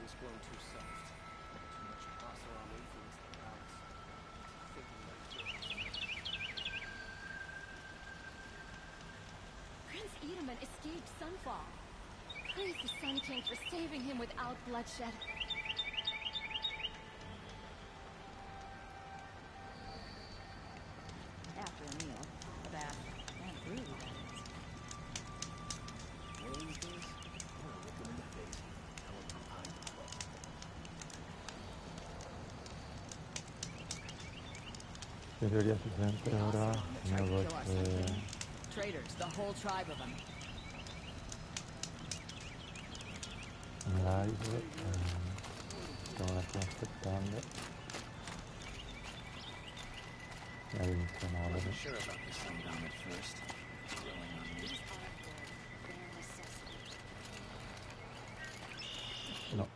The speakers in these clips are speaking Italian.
has grown too soft. Too much AstarothRa influence the balance. Thinking like Prince Edelman escaped Sunfall. Praise the Sun King for saving him without bloodshed. After a meal, a bath, and food. one of these days, I'm gonna look him in the face and tell him I'm the boss. In teoria si sente ora una voce Traitors, the whole tribe of them. in live, stiamo un attimo aspettando. Magari inizia a muovere. Sure about this thing down at first. Growing on me. No.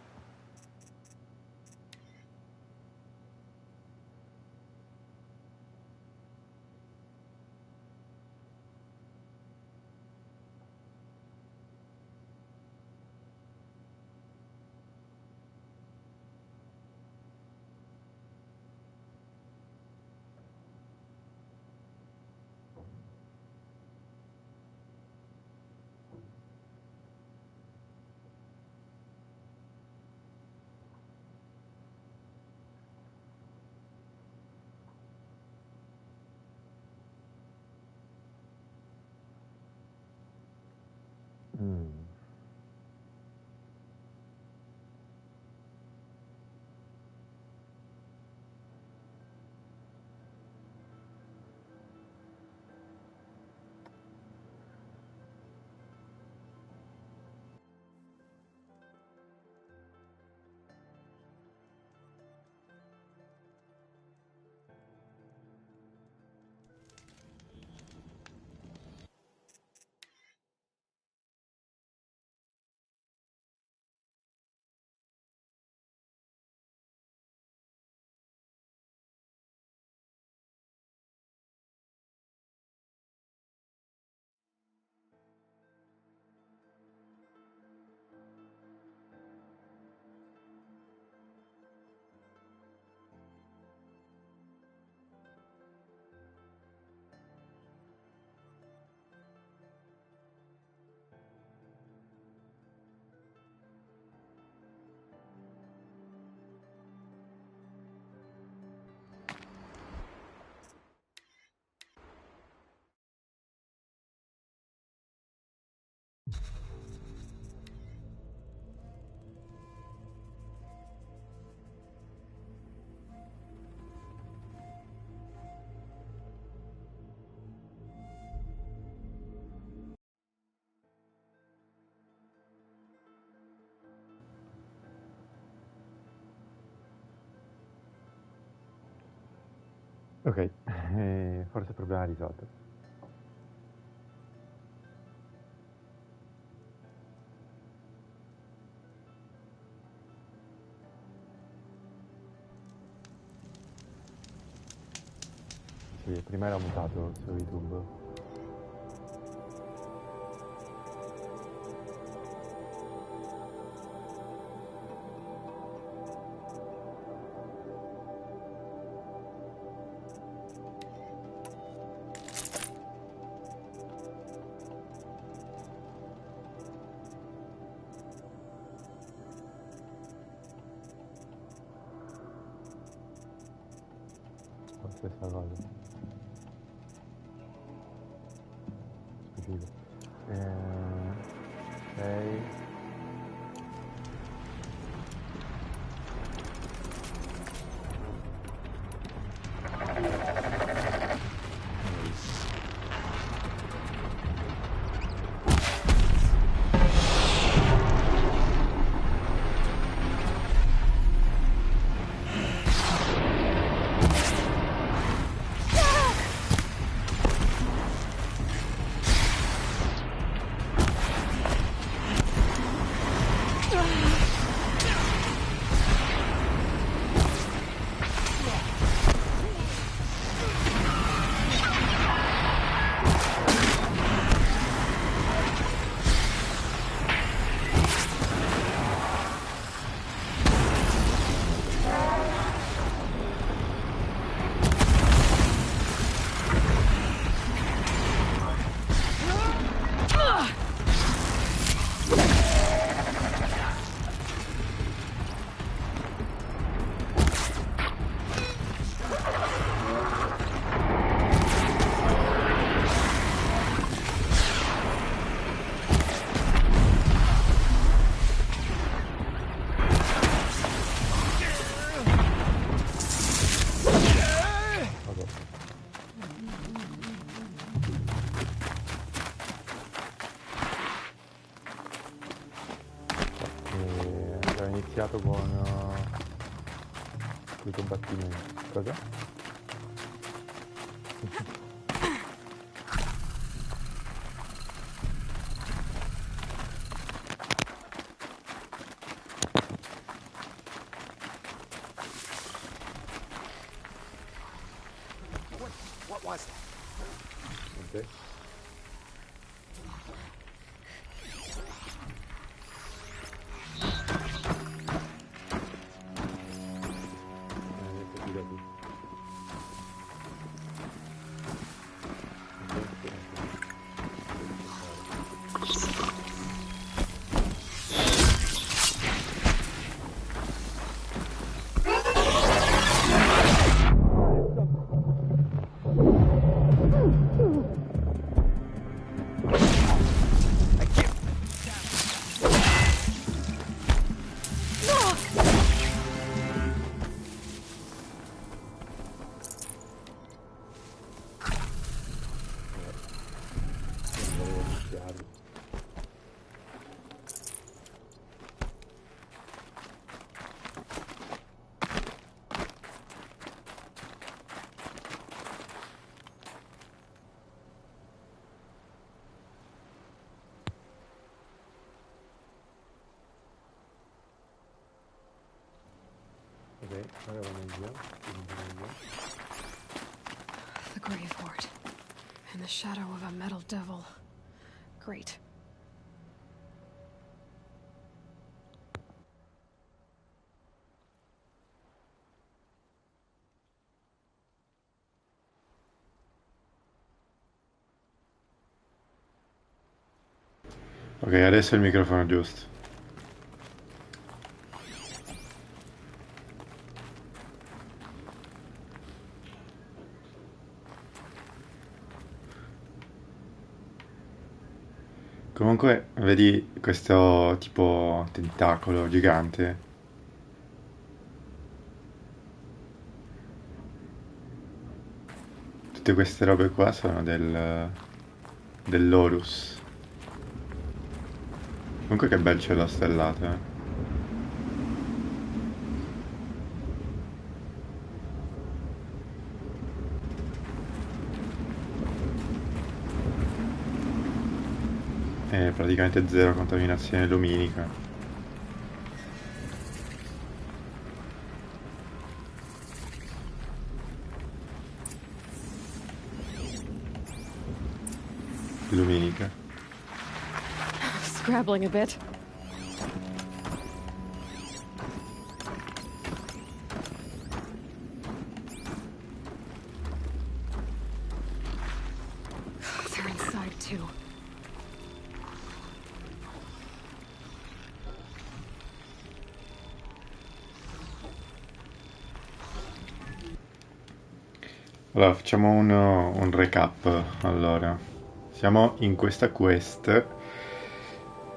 Ok, forse il problema è risolto. Sì, prima era mutato su YouTube. Questa cosa specifico. Ok. iniziato con i combattimenti. Cosa? What was that? Ok. Adesso tira tu. I can't. Non volevo iniziarlo. Ok, ora va meglio. Quindi meglio. The Grave Horde. In the shadow of a metal devil. Great. Ok, adesso è il microfono giusto. Comunque, vedi questo tipo tentacolo gigante? Tutte queste robe qua sono dell'Horus. Comunque che bel cielo stellato, eh. E praticamente zero contaminazione luminica. Luminica. Scrabbling a bit. They're inside too. Allora, facciamo un recap. Allora, siamo in questa quest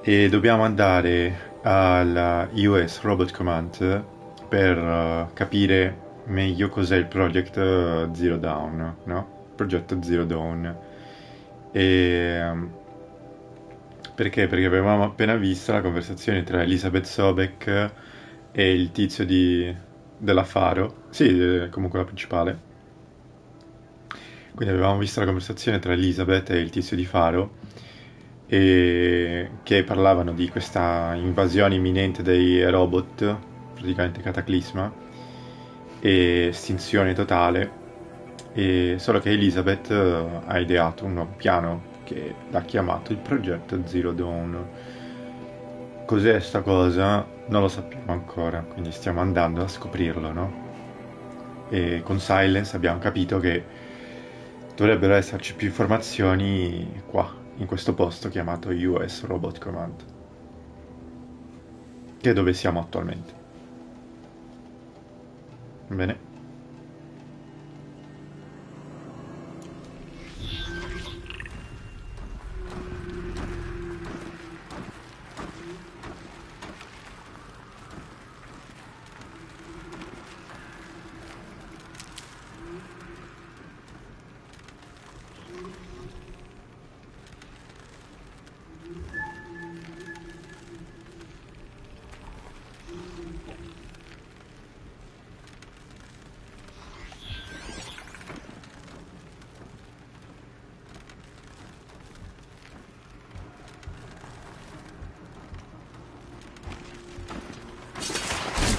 e dobbiamo andare alla US Robot Command per capire meglio cos'è il Project Zero Dawn, no? Il progetto Zero Dawn. E perché? Perché avevamo appena visto la conversazione tra Elizabeth Sobek e il tizio della Faro. Sì, comunque la principale. Quindi avevamo visto la conversazione tra Elizabeth e il tizio di Faro e che parlavano di questa invasione imminente dei robot, praticamente cataclisma, e estinzione totale. E solo che Elizabeth ha ideato un nuovo piano che l'ha chiamato il progetto Zero Dawn. Cos'è sta cosa? Non lo sappiamo ancora, quindi stiamo andando a scoprirlo, no? E con Silence abbiamo capito che dovrebbero esserci più informazioni qua, in questo posto chiamato US Robot Command, che è dove siamo attualmente. Bene.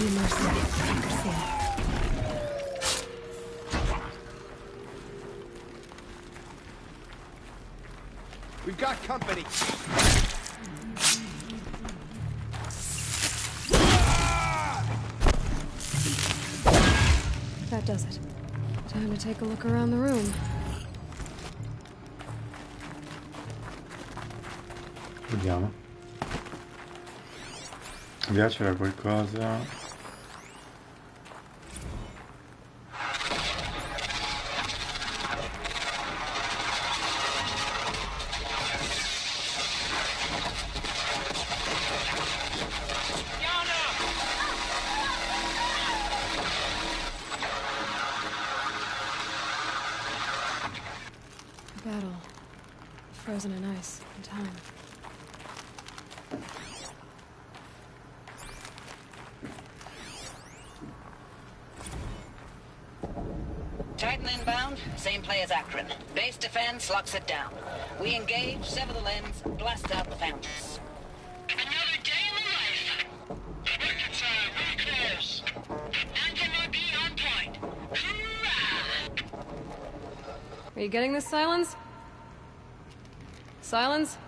you mercy. Mercy. We've got company. That does it. Time to take a look around the room. Vediamo. Via c'era qualcosa. A battle. Frozen in ice and time. Titan inbound, same play as Akron. Base defense locks it down. We engage, sever the lens, blast out the fountains. Another day in the life. Rockets are really close. Anthem RB on point. Hoorah! Are you getting this, Silence? Silence?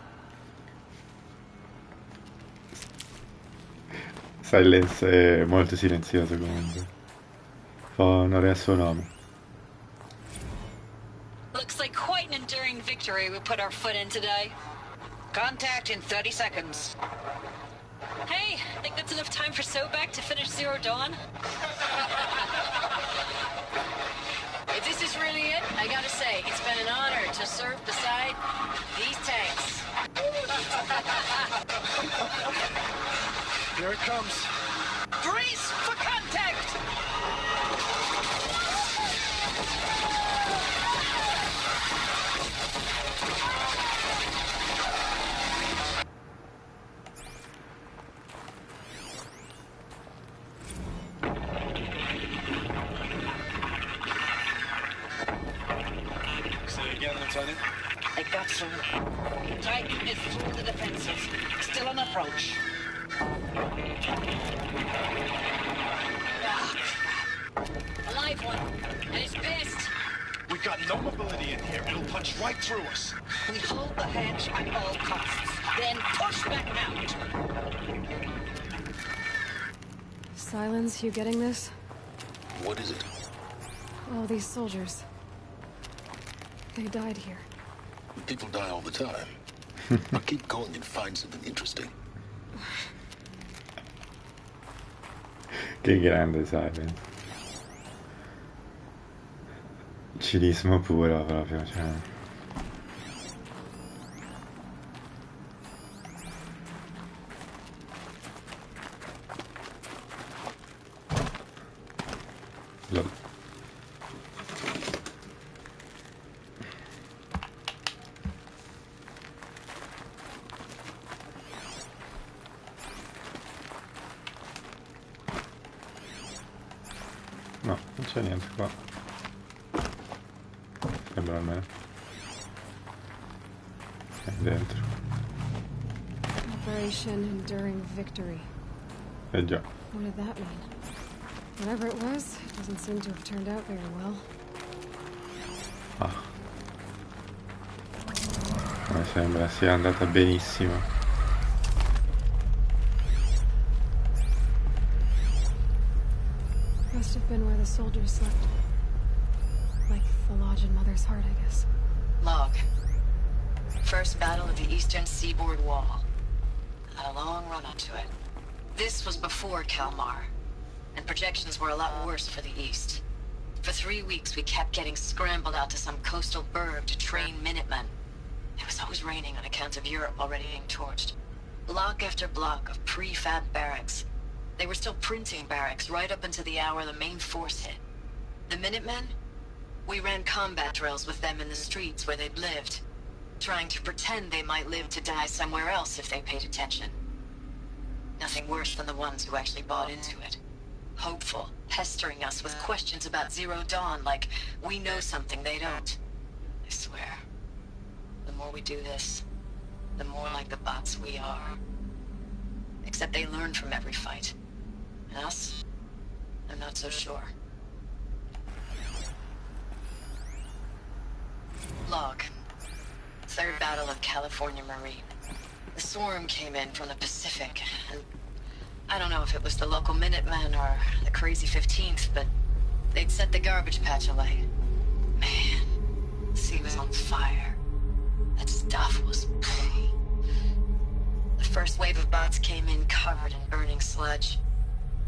Silence è molto silenzioso comunque. Non è il suo nome. Looks like quite an enduring victory we put our foot in today. Contact in 30 seconds. Hey, think that's enough time for Sobek to finish Zero Dawn? If this is really it, I gotta say, it's been an honor to serve beside these tanks. Here it comes. Brace for contact! Say it again, Lieutenant. They got through. Titan is through the defenses. Still on approach. A live one, and he's pissed. We got no mobility in here. It'll punch right through us. We hold the hedge at all costs, then push back out. Silence, you getting this? What is it? All these soldiers. They died here. People die all the time. But keep going and find something interesting. Che grande Silence. Cinismo puro proprio, cioè. Lol. No, non c'è niente qua. Sembra almeno. È dentro. Operation Enduring Victory. Eh già. What did that mean? Whatever it was, it doesn't seem to have turned out very well. Ah. Mi sembra sia andata benissimo. Must have been where the soldiers slept. Like the lodge in Mother's Heart, I guess. Log. First battle of the eastern seaboard wall. Had a long run up to it. This was before Kalmar, and projections were a lot worse for the east. For 3 weeks we kept getting scrambled out to some coastal burg to train Minutemen. It was always raining on account of Europe already being torched. Block after block of prefab barracks. They were still printing barracks right up until the hour the main force hit. The Minutemen? We ran combat drills with them in the streets where they'd lived, trying to pretend they might live to die somewhere else if they paid attention. Nothing worse than the ones who actually bought into it. Hopeful, pestering us with questions about Zero Dawn like we know something they don't. I swear, the more we do this, the more like the bots we are. Except they learn from every fight. And us? I'm not so sure. Log. Third Battle of California Marine. The swarm came in from the Pacific, and I don't know if it was the local Minutemen or the crazy 15th, but they'd set the garbage patch alight. Man, the sea was on fire. That stuff was pretty. The first wave of bots came in covered in burning sludge.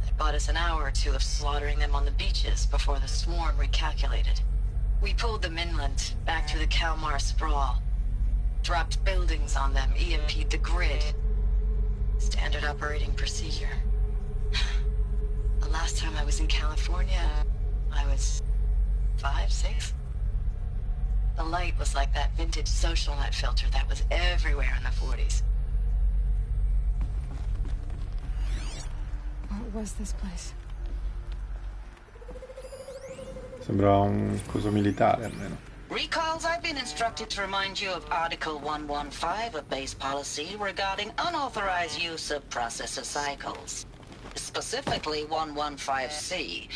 It bought us an hour or two of slaughtering them on the beaches before the swarm recalculated. We pulled them inland, back through the Kalmar sprawl. Dropped buildings on them, EMP'd the grid. Standard operating procedure. The last time I was in California, I was 5, 6? The light was like that vintage social net filter that was everywhere in the 40s. What was this place? Sembra un coso militare almeno. Recalls, I've been instructed to remind you of Article 115 of base policy regarding unauthorized use of processor cycles. Specifically 115C.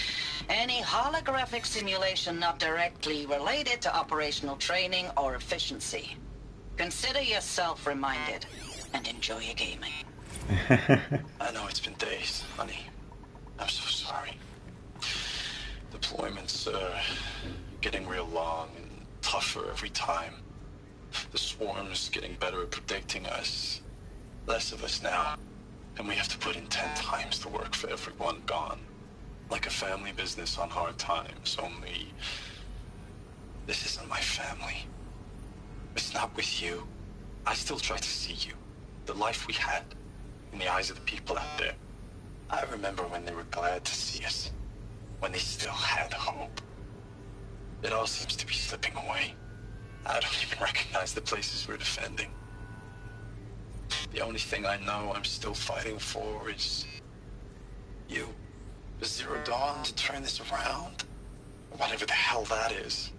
Any holographic simulation not directly related to operational training or efficiency. Consider yourself reminded and enjoy your gaming. I know it's been days, honey. I'm so sorry. Deployments are getting real long and tougher every time. The swarm's getting better at predicting us. Less of us now. And we have to put in 10 times the work for everyone gone. Like a family business on hard times, only... This isn't my family. It's not with you. I still try to see you. The life we had. In the eyes of the people out there. I remember when they were glad to see us. When they still had hope. It all seems to be slipping away. I don't even recognize the places we're defending. The only thing I know I'm still fighting for is... you. The Zero Dawn to turn this around. Whatever the hell that is.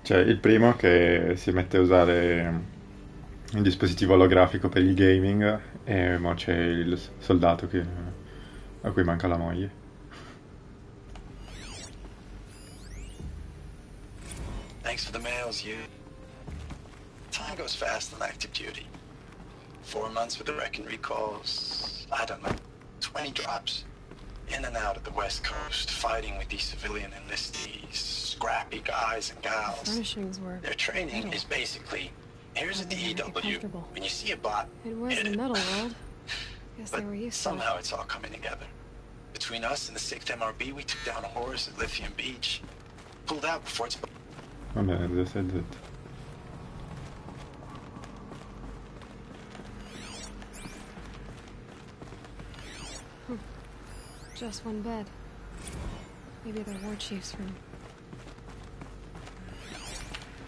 C'è il primo che si mette a usare un dispositivo olografico per il gaming e mo c'è il soldato a cui manca la moglie. Thanks for the mails, you. Time goes fast on active duty. 4 months with the wrecking recalls, I don't know, 20 drops. In and out of the West Coast, fighting with these civilian enlistees, scrappy guys and gals. Furnishings were Their training metal. is basically, here's a DEW. When you see a bot, It was hit the it. metal world. Guess But they were used somehow it's all coming together. Between us and the 6th MRB, we took down a horse at Lithium Beach. Pulled out before it's... Va bene, Z. Just one bed. Maybe they're war chief's room.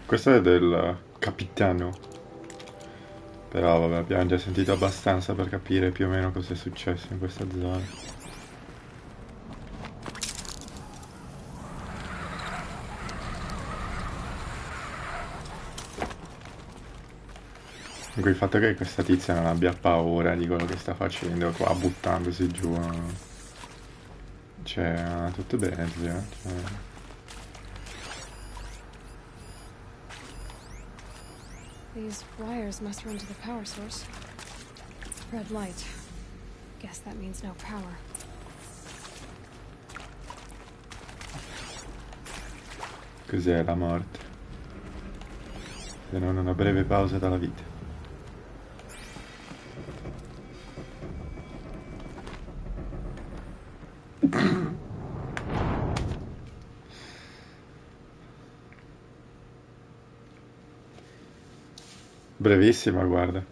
Questo è del capitano. Però vabbè, abbiamo già sentito abbastanza per capire più o meno cosa è successo in questa zona. Comunque il fatto che questa tizia non abbia paura di quello che sta facendo qua, buttandosi giù. Cioè, tutto bene, zio. Cioè... These wires must run to the power source. Red light. Guess that means no power. Cos'è la morte? Se non una breve pausa dalla vita. Brevissima, guarda.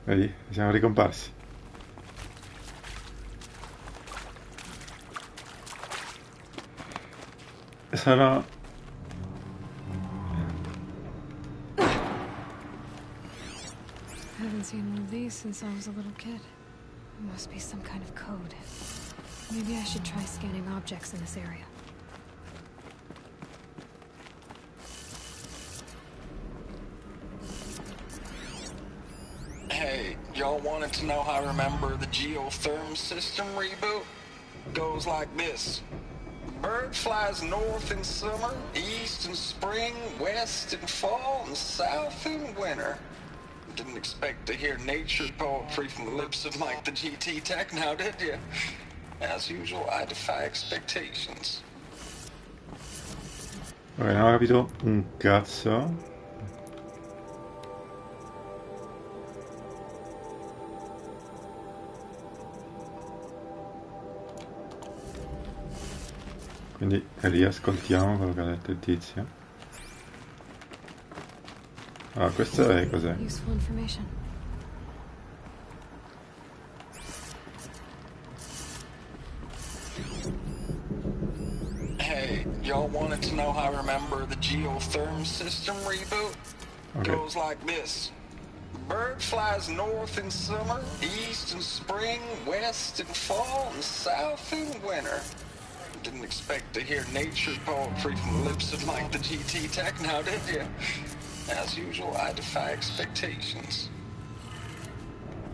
Vedi, siamo ricomparsi. Sono... Haven't seen one of these since I was a little kid. It must be some kind of code. Maybe I should try scanning objects in this area. Hey, y'all wanted to know how I remember the geotherm system reboot? Goes like this. Bird flies north in summer, east in spring, west in fall, and south in winter. Didn't expect to hear nature poetry from the lips of Mike the GT Tech now, did you? As usual, I defy expectations. Ok, non ho capito un cazzo. Quindi riascoltiamo quello che ha detto il tizio. Allora, questo è cos'è? Useful information. Hey, y'all wanted to know how I remember the geotherm system reboot? Okay. Goes like this. Bird flies north in summer, east in spring, west in fall, and south in winter. Didn't expect to hear nature poetry from the lips of Mike the GT Tech now, did you? As usual, I defy expectations.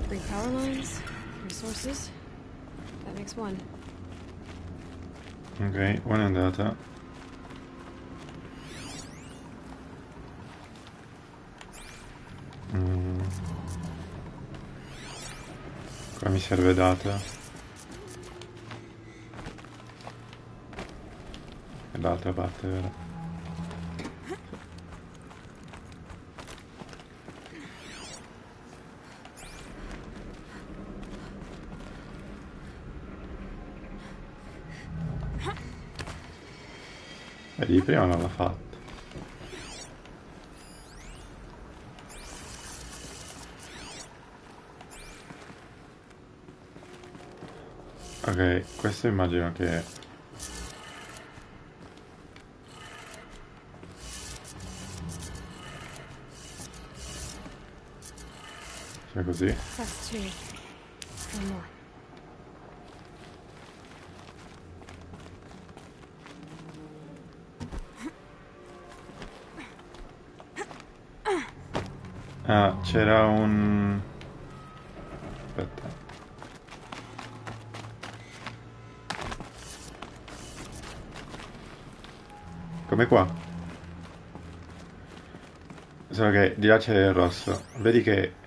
3 power lines, resources. That makes 1. Ok, una è andata. Qua mi serve data. È l'altra parte, vero? Vedi, prima non l'ha fatto. Ok, questo immagino che... sia così. That's 2. 1 more. Ah, c'era un... aspetta. Come qua. Solo che di là c'è il rosso. Vedi che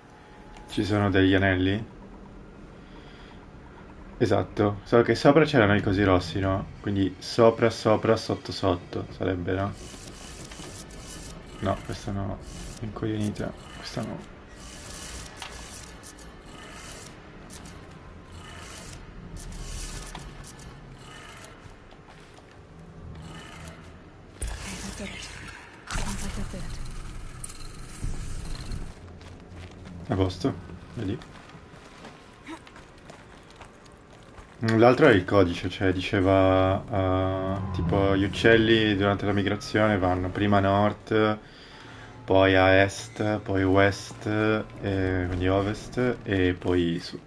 ci sono degli anelli? Esatto. Solo che sopra c'erano i cosi rossi, no? Quindi sopra, sopra, sotto, sotto. Sarebbe, no? No, questa no. Incoglionita. Questa no. Okay, that did it. Sounds like that did it. A posto, vedi? L'altro è il codice, cioè diceva tipo gli uccelli durante la migrazione vanno prima a nord, poi a est, poi west, quindi ovest e poi sud.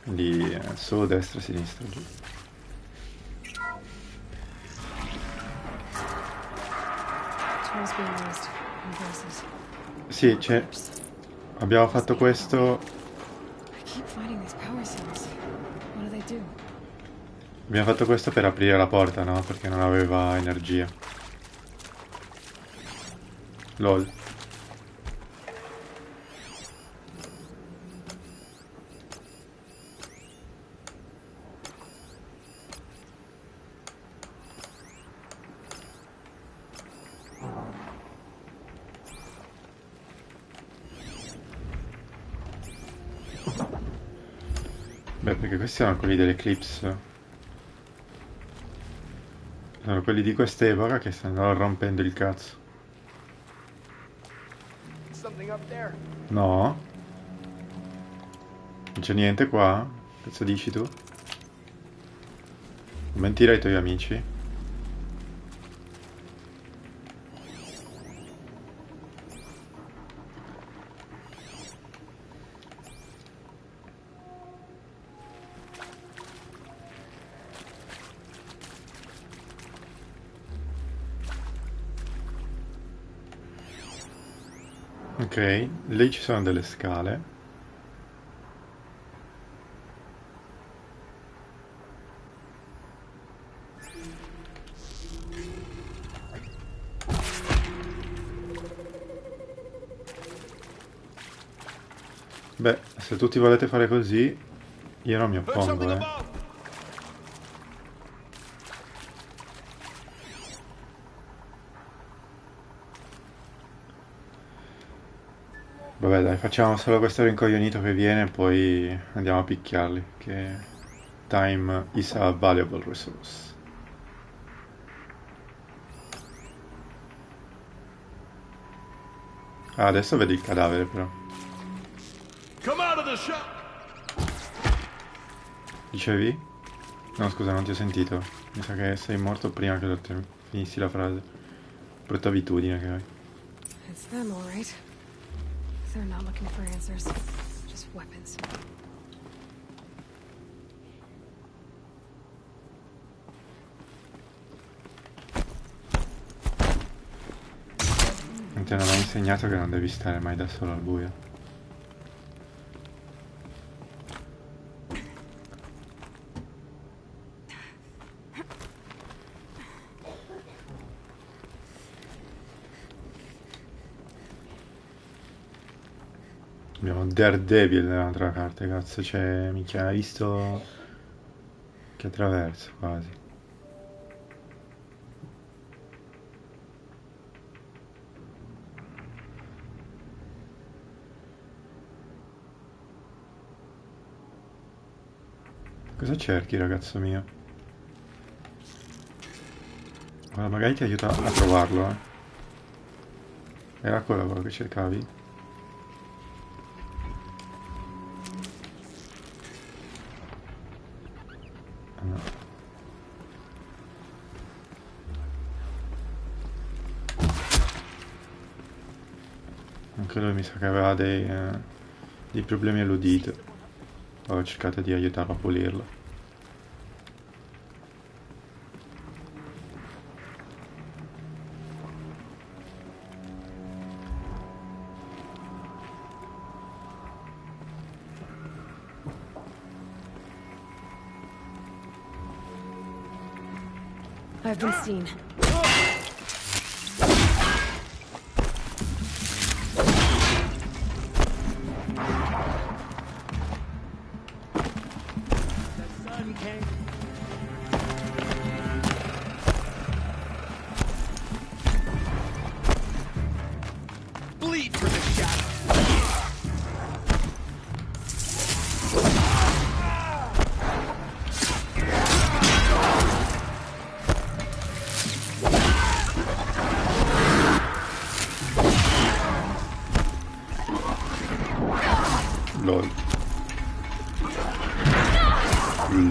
Quindi su, destra, sinistra, giù. Tools being used. And voices. Sì, c'è. Abbiamo fatto questo. I keep finding these power cells. What do they do? Abbiamo fatto questo per aprire la porta, no? Perché non aveva energia. LOL. Beh, perché questi sono quelli dell'Eclipse. Sono quelli di quest'epoca che stanno rompendo il cazzo. Something up there. No? Non c'è niente qua? Cazzo dici tu? Non mentire ai tuoi amici? Ok, Ok, lì ci sono delle scale. Beh, se tutti volete fare così, io non mi oppongo, Vabbè, dai, facciamo solo questo rincoglionito che viene e poi andiamo a picchiarli, che time is a valuable resource. Ah, adesso vedi il cadavere però. Come out of the shop. Dicevi? No, scusa, non ti ho sentito. Mi sa che sei morto prima che finissi la frase. Brutta abitudine che hai. It's them, all right. They're not looking for answers, just weapons. Non ti hanno mai insegnato che non devi stare mai da solo al buio. Abbiamo Daredevil nell'altra carta, cazzo, c'è... Minchia, hai visto... Che attraverso, quasi. Cosa cerchi, ragazzo mio? Guarda, magari ti aiuta a trovarlo, Era quello che cercavi? No. Anche lui mi sa che aveva dei problemi all'udito. Ho cercato di aiutarlo a pulirlo. I've been seen. Bleed for the shadow. LOL.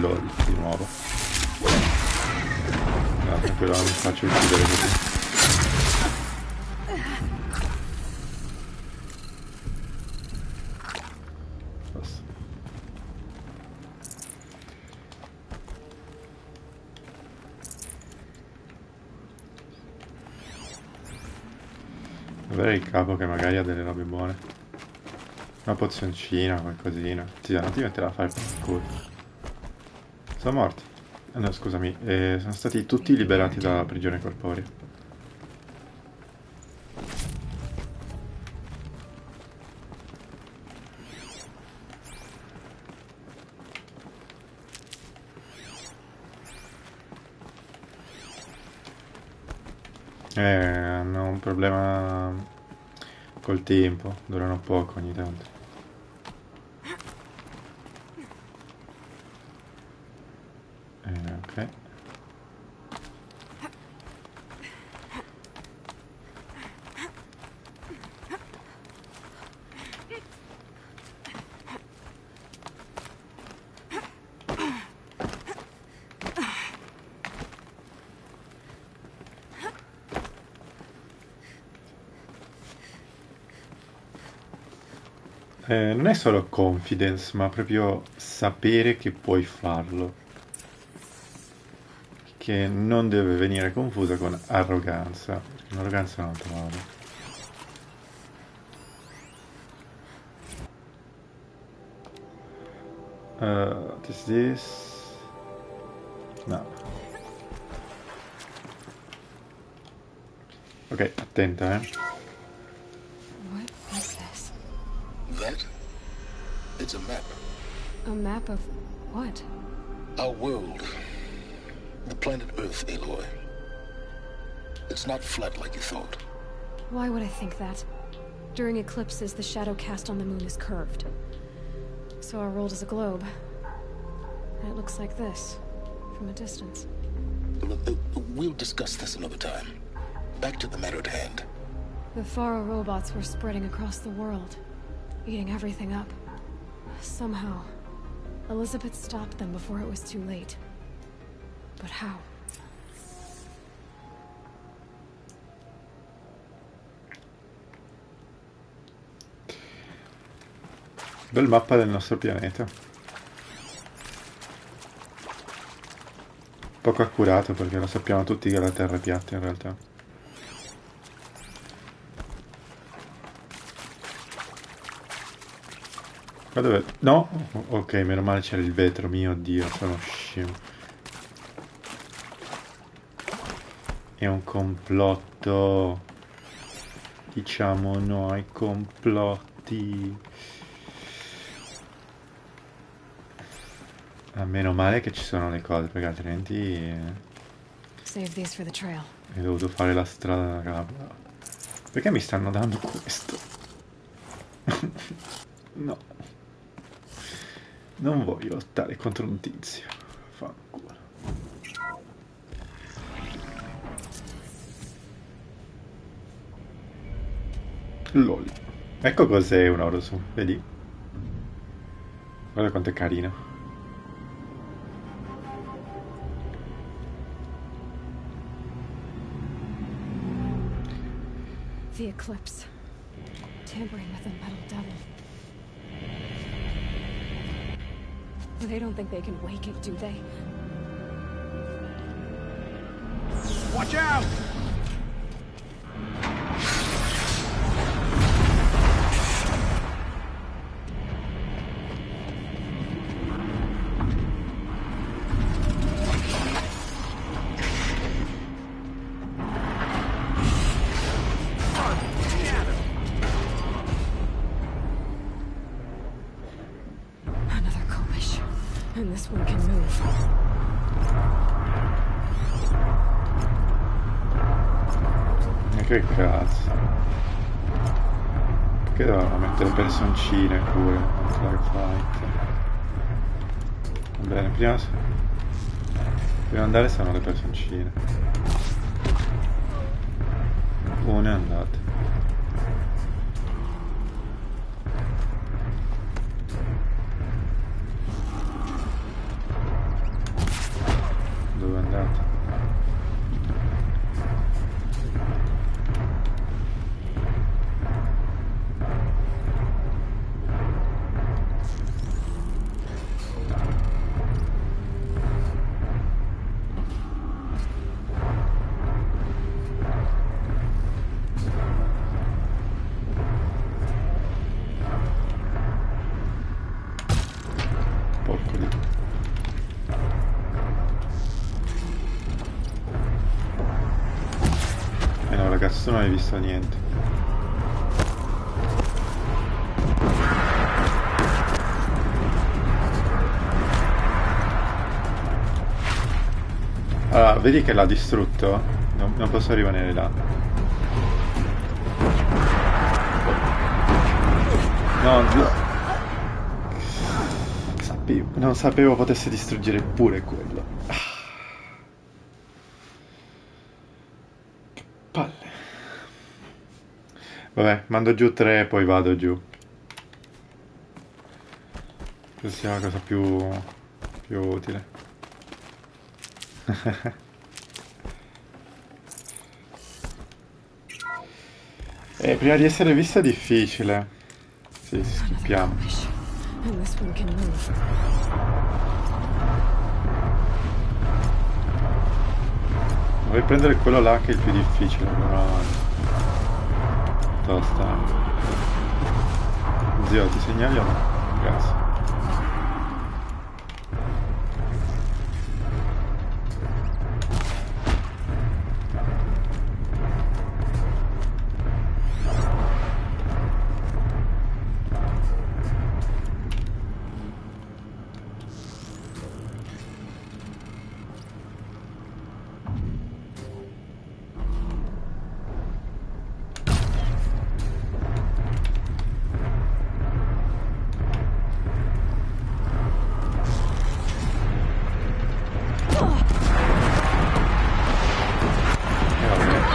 LOL, di nuovo. No, tranquillo, non mi faccio uccidere così. Basta. Avere il capo che magari ha delle robe buone. Una pozioncina, qualcosina. Sì, non ti metterà a fare per culo. Sono morti. No, scusami, sono stati tutti liberati dalla prigione corporea. Hanno un problema col tempo, durano poco ogni tanto. Ok. Non è solo confidence, ma proprio sapere che puoi farlo. Che non deve venire confusa con arroganza, perché l'arroganza non trova. What is this? No. Ok, attenta, What is this? That? It's a map. A map of what? Our world. The planet Earth, Aloy. It's not flat like you thought. Why would I think that? During eclipses, the shadow cast on the moon is curved. So our world is a globe. And it looks like this, from a distance. We'll discuss this another time. Back to the matter at hand. The Faro robots were spreading across the world, eating everything up. Somehow, Elizabeth stopped them before it was too late. But how? Bel mappa del nostro pianeta. Poco accurato perché lo sappiamo tutti che la Terra è piatta in realtà. Ma dove? No? Ok, meno male c'era il vetro, mio Dio, sono scemo. È un complotto. Diciamo no ai complotti. Ah, meno male che ci sono le cose, perché altrimenti Save these for the trail. ho dovuto fare la strada da capo. Perché mi stanno dando questo? No. Non voglio lottare contro un tizio. Fanculo. LOL. Ecco cos'è un oro su, vedi? Guarda quanto è carino. The eclipse. Tampering with the metal devil. They don't think they can wake it, do they? Watch out! Another collision. And this one can move. Ma che cazzo? Perché dovevano mettere personcine pure? Firefight. Va bene, prima andare sono le personcine. Una è andata. Dove è andata? Porco di... no ragazzi, non hai visto niente. Allora, vedi che l'ha distrutto? Non posso rimanere là. No, non sapevo potesse distruggere pure quello. Che palle. Vabbè, mando giù 3 e poi vado giù. Questa sia la cosa più utile. Prima di essere vista è difficile. Sì, schippiamo. And this one can move. Vorrei prendere quello là che è il più difficile, però... tosta. Zio, ti segnali o no? Grazie.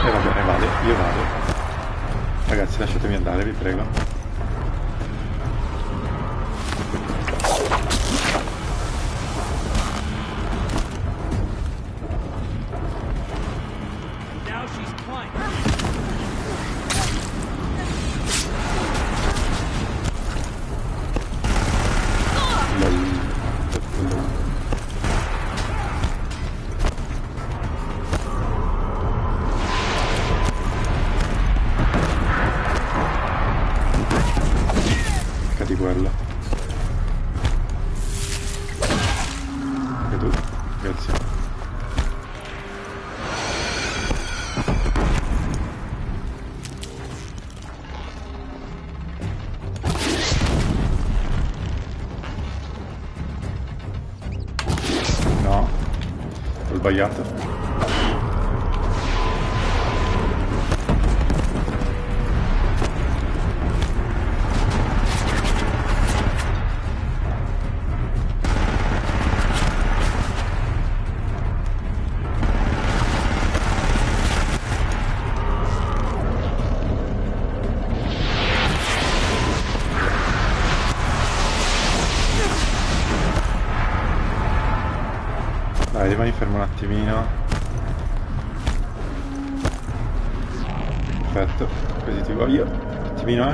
E va bene, vale, io vado. Ragazzi, lasciatemi andare, vi prego. Now she's climbing. Di quello. E tu? Grazie. No, ho sbagliato. Dai, rimani fermo un attimino. Perfetto, così ti voglio. Un attimino,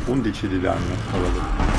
11 di danno. Vabbè.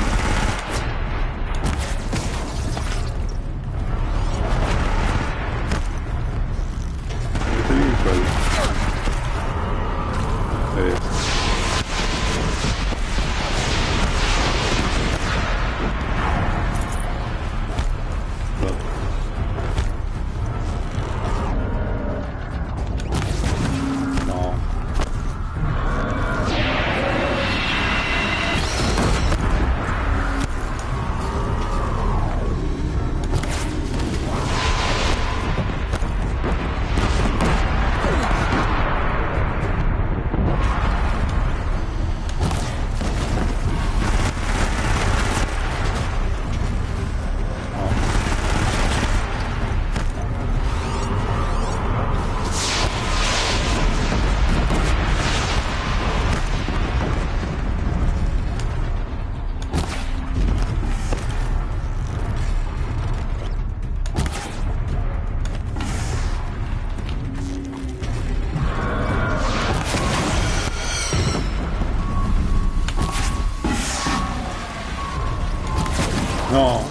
No!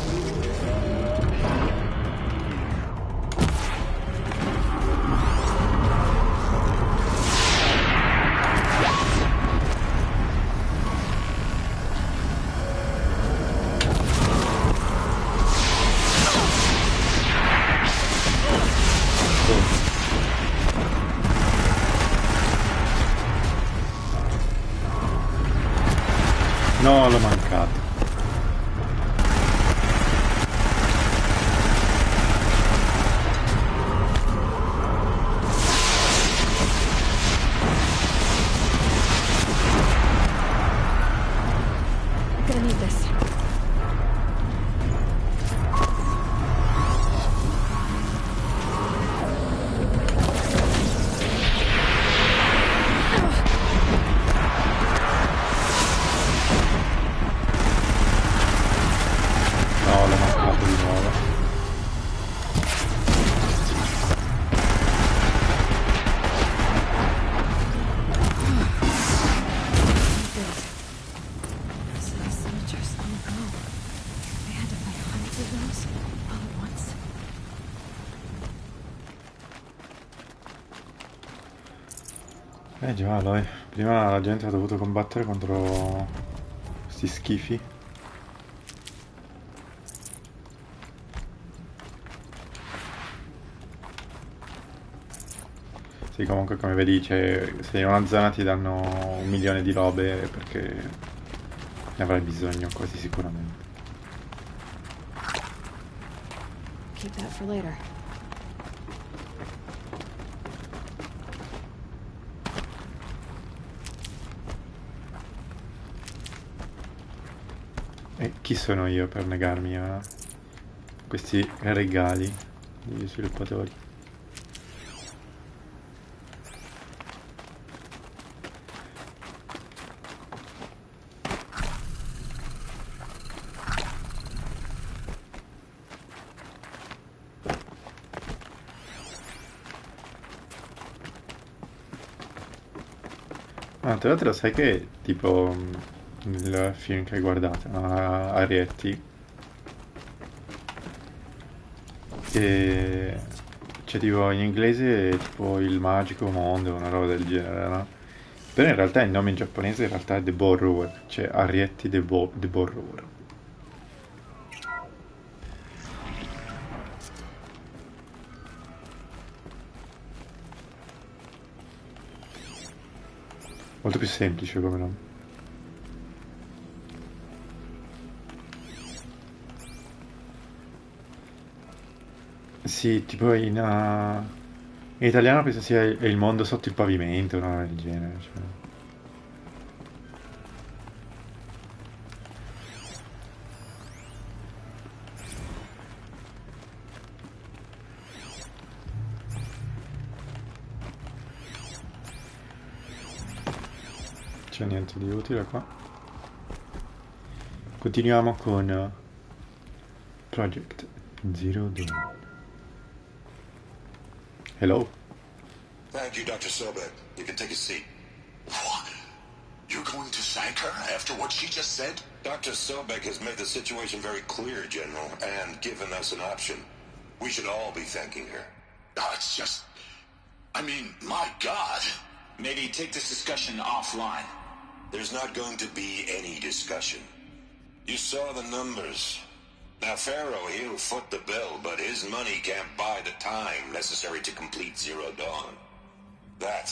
No, l'ho mancato. I'm gonna need this. No, l'ho mancato di nuovo. So the soldiers, oh no. They had to fight hundreds of those all at once. Giallo, eh. Prima la gente ha dovuto combattere contro questi schifi. Sì, comunque come vedi, se in una zona ti danno 1.000.000 di robe perché ne avrai bisogno quasi sicuramente. Keep that for later. E chi sono io per negarmi a questi regali degli sviluppatori? Ah, tra l'altro sai che tipo il film che hai guardato, Arietti, e c'è tipo in inglese è tipo il magico mondo, una roba del genere, no? Però in realtà il nome in giapponese in realtà è The Borrower, cioè Arietti The Borrower. Molto più semplice come nome. Sì, tipo in italiano penso sia È il mondo sotto il pavimento, una roba del genere. Cioè. C'è niente di utile qua. Continuiamo con Project Zero Dawn. Hello. Thank you, Dr. Sobek. You can take a seat. What? You're going to thank her after what she just said? Dr. Sobek has made the situation very clear, General, and given us an option. We should all be thanking her. Oh, it's just... I mean, my God. Maybe take this discussion offline. There's not going to be any discussion. You saw the numbers. Now, Pharaoh, he'll foot the bill, but his money can't buy the time necessary to complete Zero Dawn. That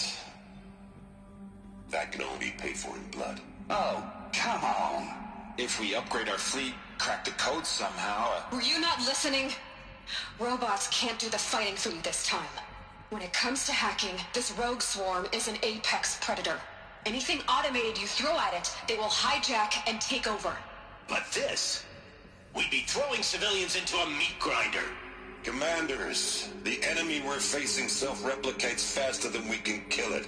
can only be paid for in blood. Oh, come on. If we upgrade our fleet, crack the code somehow... Were you not listening? Robots can't do the fighting for you this time. When it comes to hacking, this rogue swarm is an apex predator. Anything automated you throw at it, they will hijack and take over. But this... We'd be throwing civilians into a meat grinder. Commanders, the enemy we're facing self-replicates faster than we can kill it.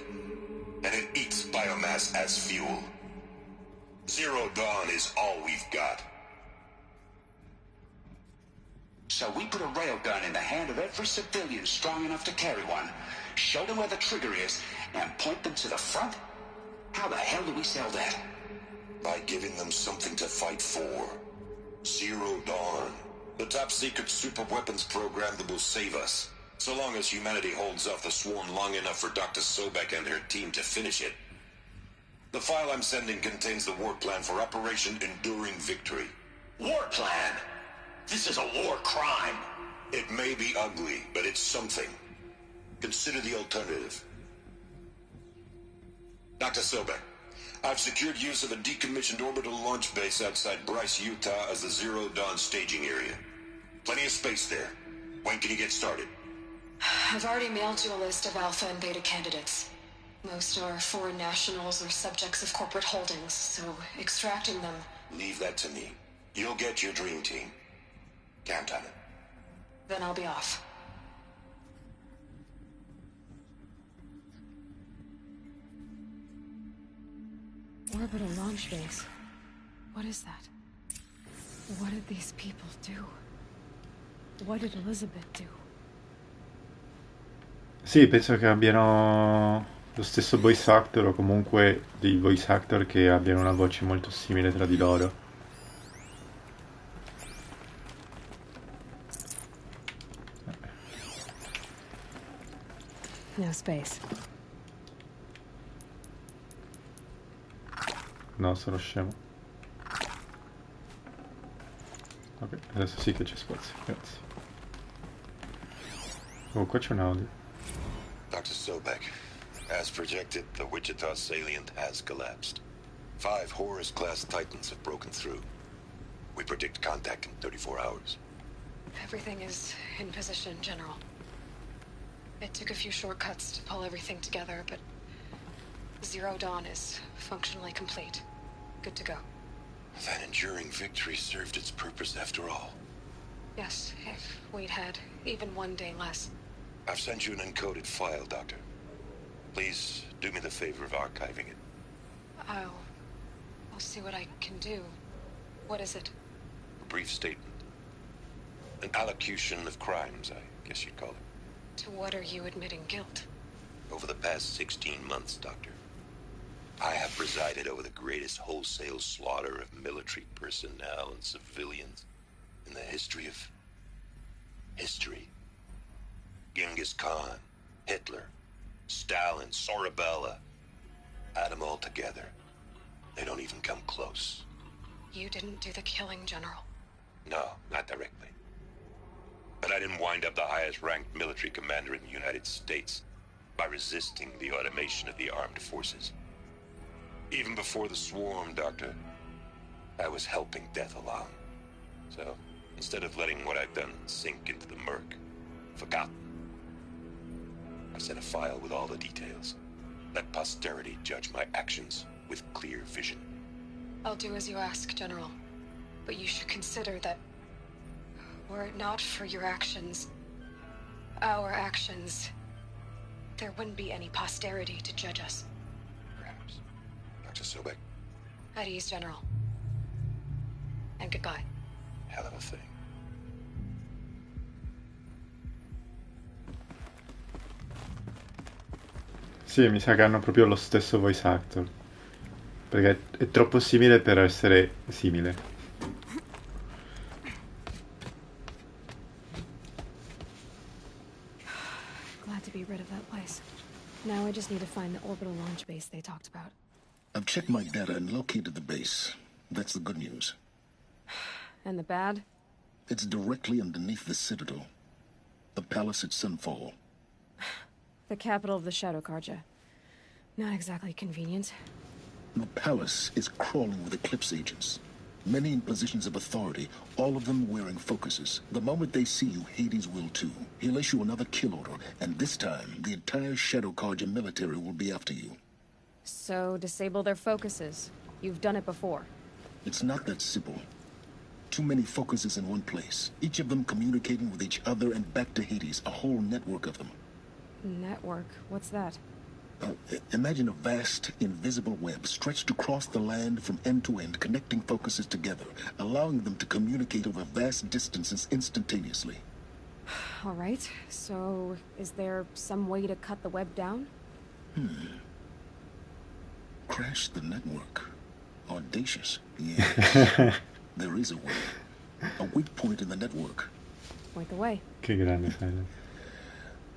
And it eats biomass as fuel. Zero Dawn is all we've got. So we put a railgun in the hand of every civilian strong enough to carry one, show them where the trigger is, and point them to the front? How the hell do we sell that? By giving them something to fight for. Zero Dawn. The top-secret super-weapons program that will save us. So long as humanity holds off the swarm long enough for Dr. Sobek and her team to finish it. The file I'm sending contains the war plan for Operation Enduring Victory. War plan? This is a war crime. It may be ugly, but it's something. Consider the alternative. Dr. Sobek, I've secured use of a decommissioned orbital launch base outside Bryce, Utah as the Zero Dawn staging area. Plenty of space there. When can you get started? I've already mailed you a list of alpha and beta candidates. Most are foreign nationals or subjects of corporate holdings, so extracting them... Leave that to me. You'll get your dream team. Count on it. Then I'll be off. Orbital launch base. What is that? What did these people do? What did Elizabeth do? Sì, penso che abbiano lo stesso voice actor o comunque dei voice actor che abbiano una voce molto simile tra di loro. No space. No, sono scemo. Ok, adesso sì che c'è spazio, grazie. Oh, qua c'è un audio. Dr. Sobek, as projected, the Wichita salient has collapsed. 5 Horus-class Titans have broken through. We predict contact in 34 hours. Everything is in position, General. It took a few shortcuts to pull everything together, but Zero Dawn is functionally complete. Good to go. That enduring victory served its purpose after all. Yes, if we'd had even one day less. I've sent you an encoded file, Doctor. Please do me the favor of archiving it. I'll see what I can do. What is it? A brief statement. An allocution of crimes, I guess you'd call it. To what are you admitting guilt? Over the past 16 months, Doctor, I have presided over the greatest wholesale slaughter of military personnel and civilians in the history of history. Genghis Khan, Hitler, Stalin, Sorabella. Add them all together. They don't even come close. You didn't do the killing, General. No, not directly. But I didn't wind up the highest-ranked military commander in the United States by resisting the automation of the armed forces. Even before the swarm, Doctor, I was helping death along. So, instead of letting what I've done sink into the murk, forgotten, I sent a file with all the details. Let posterity judge my actions with clear vision. I'll do as you ask, General. But you should consider that were it not for your actions, our actions, there wouldn't be any posterity to judge us. Perhaps. Dr. Sobek? At ease, General. And goodbye. Hell of a thing. Sì, mi sa che hanno proprio lo stesso voice actor. Perché è troppo simile per essere simile. Glad to be rid of that place. Now I just need to find the orbital launch base they talked about. I've checked my data and located the base. That's the good news. And the bad? It's directly underneath the Citadel. The palace at Sunfall. The capital of the Shadow Carja. Not exactly convenient. The palace is crawling with Eclipse agents. Many in positions of authority, all of them wearing focuses. The moment they see you, Hades will too. He'll issue another kill order, and this time, the entire Shadow Carja military will be after you. So, disable their focuses. You've done it before. It's not that simple. Too many focuses in one place, each of them communicating with each other and back to Hades, a whole network of them. Network? What's that? Imagine a vast, invisible web stretched across the land from end to end, connecting focuses together, allowing them to communicate over vast distances instantaneously. All right, so is there some way to cut the web down? Crash the network. Audacious, yeah. There is a way. A weak point in the network. Point the way. Che grande Silence.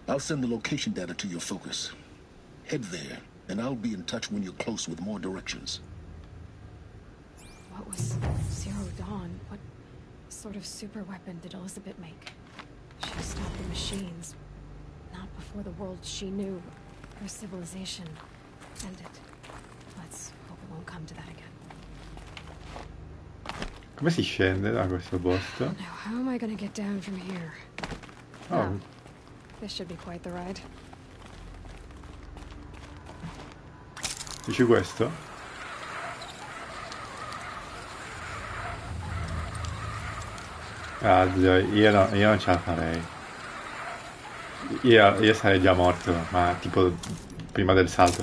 I'll send the location data to your focus. Head there, and I'll be in touch when you're close with more directions. What was Zero Dawn? What sort of super weapon did Elizabeth make? She stopped the machines. Not before the world she knew, her civilization, ended. Let's hope it won't come to that again. Come si scende da questo posto? Now, how am I gonna get down from here? Oh. This should be quite the ride. Dici questo? Ah, zio, io non ce la farei. Io sarei già morto, ma tipo prima del salto.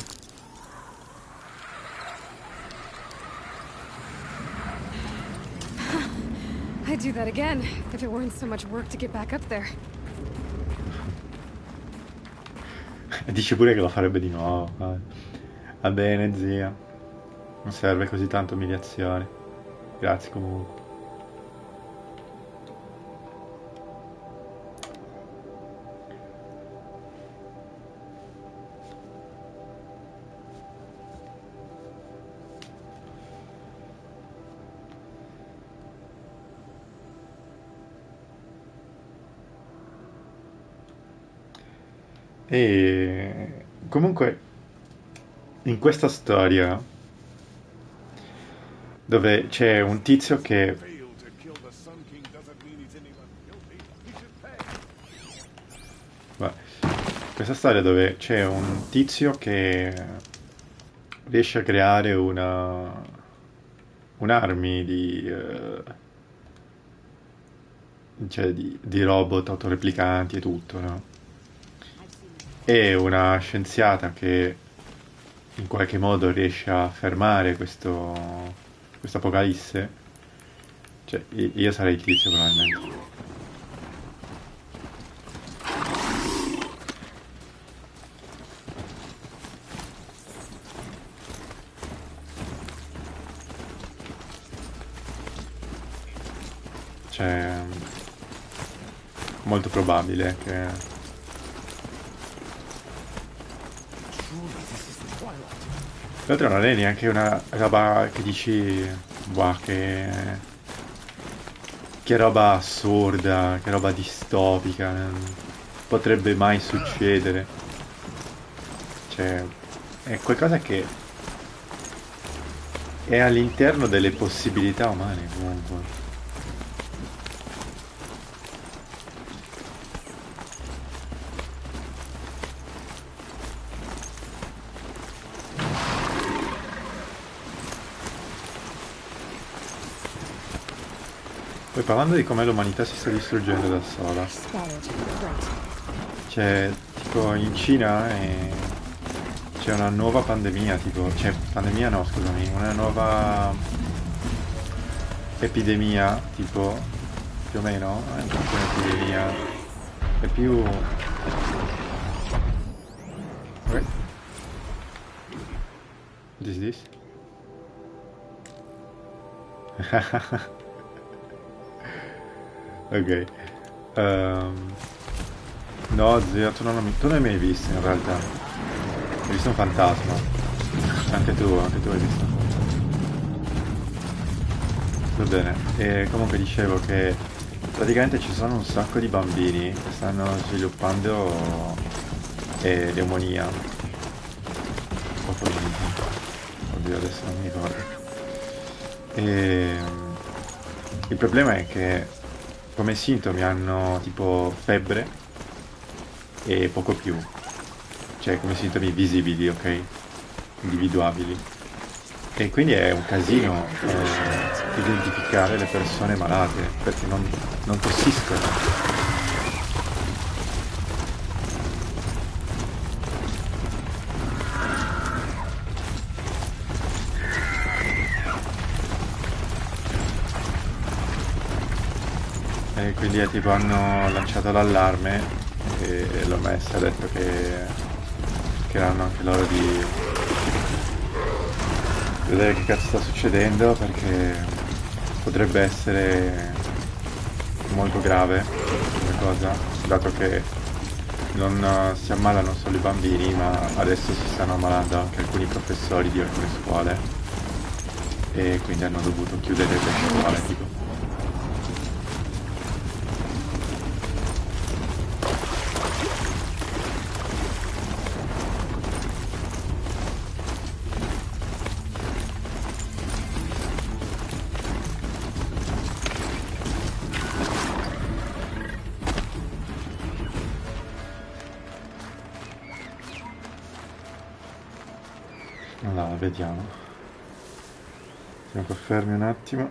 I'd do that again, if it weren't so much work to get back up there. E dice pure che lo farebbe di nuovo. Va bene, zia. Non serve così tanto umiliazione. Grazie comunque. E comunque in questa storia dove c'è un tizio che questa storia dove c'è un tizio che riesce a creare un un'army cioè di robot autoreplicanti e tutto, no? E una scienziata che in qualche modo riesce a fermare questo apocalisse. Cioè, io sarei il tizio probabilmente. Cioè, molto probabile che... Tra l'altro non è neanche una roba che dici, wow, che roba assurda, che roba distopica, non potrebbe mai succedere. Cioè, è qualcosa che è all'interno delle possibilità umane comunque. Poi parlando di come l'umanità si sta distruggendo da sola, c'è tipo in Cina c'è una nuova pandemia, tipo, cioè pandemia no scusami, una nuova epidemia, tipo, più o meno, è proprio un'epidemia, è più... What is this? Ok. No, zio, tu non hai mai visto in realtà. Hai visto un fantasma. Anche tu hai visto un fantasma. Va bene. E comunque dicevo che praticamente ci sono un sacco di bambini che stanno sviluppando l'eumonia. O polmonite. Oddio, adesso non mi ricordo. E il problema è che come sintomi hanno tipo febbre e poco più, cioè come sintomi visibili, ok? Individuabili. E quindi è un casino identificare le persone malate perché non tossiscono. E quindi tipo hanno lanciato l'allarme e l'ho messa, ha detto che erano anche loro di vedere che cazzo sta succedendo perché potrebbe essere molto grave come cosa, dato che non si ammalano solo i bambini ma adesso si stanno ammalando anche alcuni professori di alcune scuole e quindi hanno dovuto chiudere le scuole tipo. Allora, vediamo. Siamo qua fermi un attimo.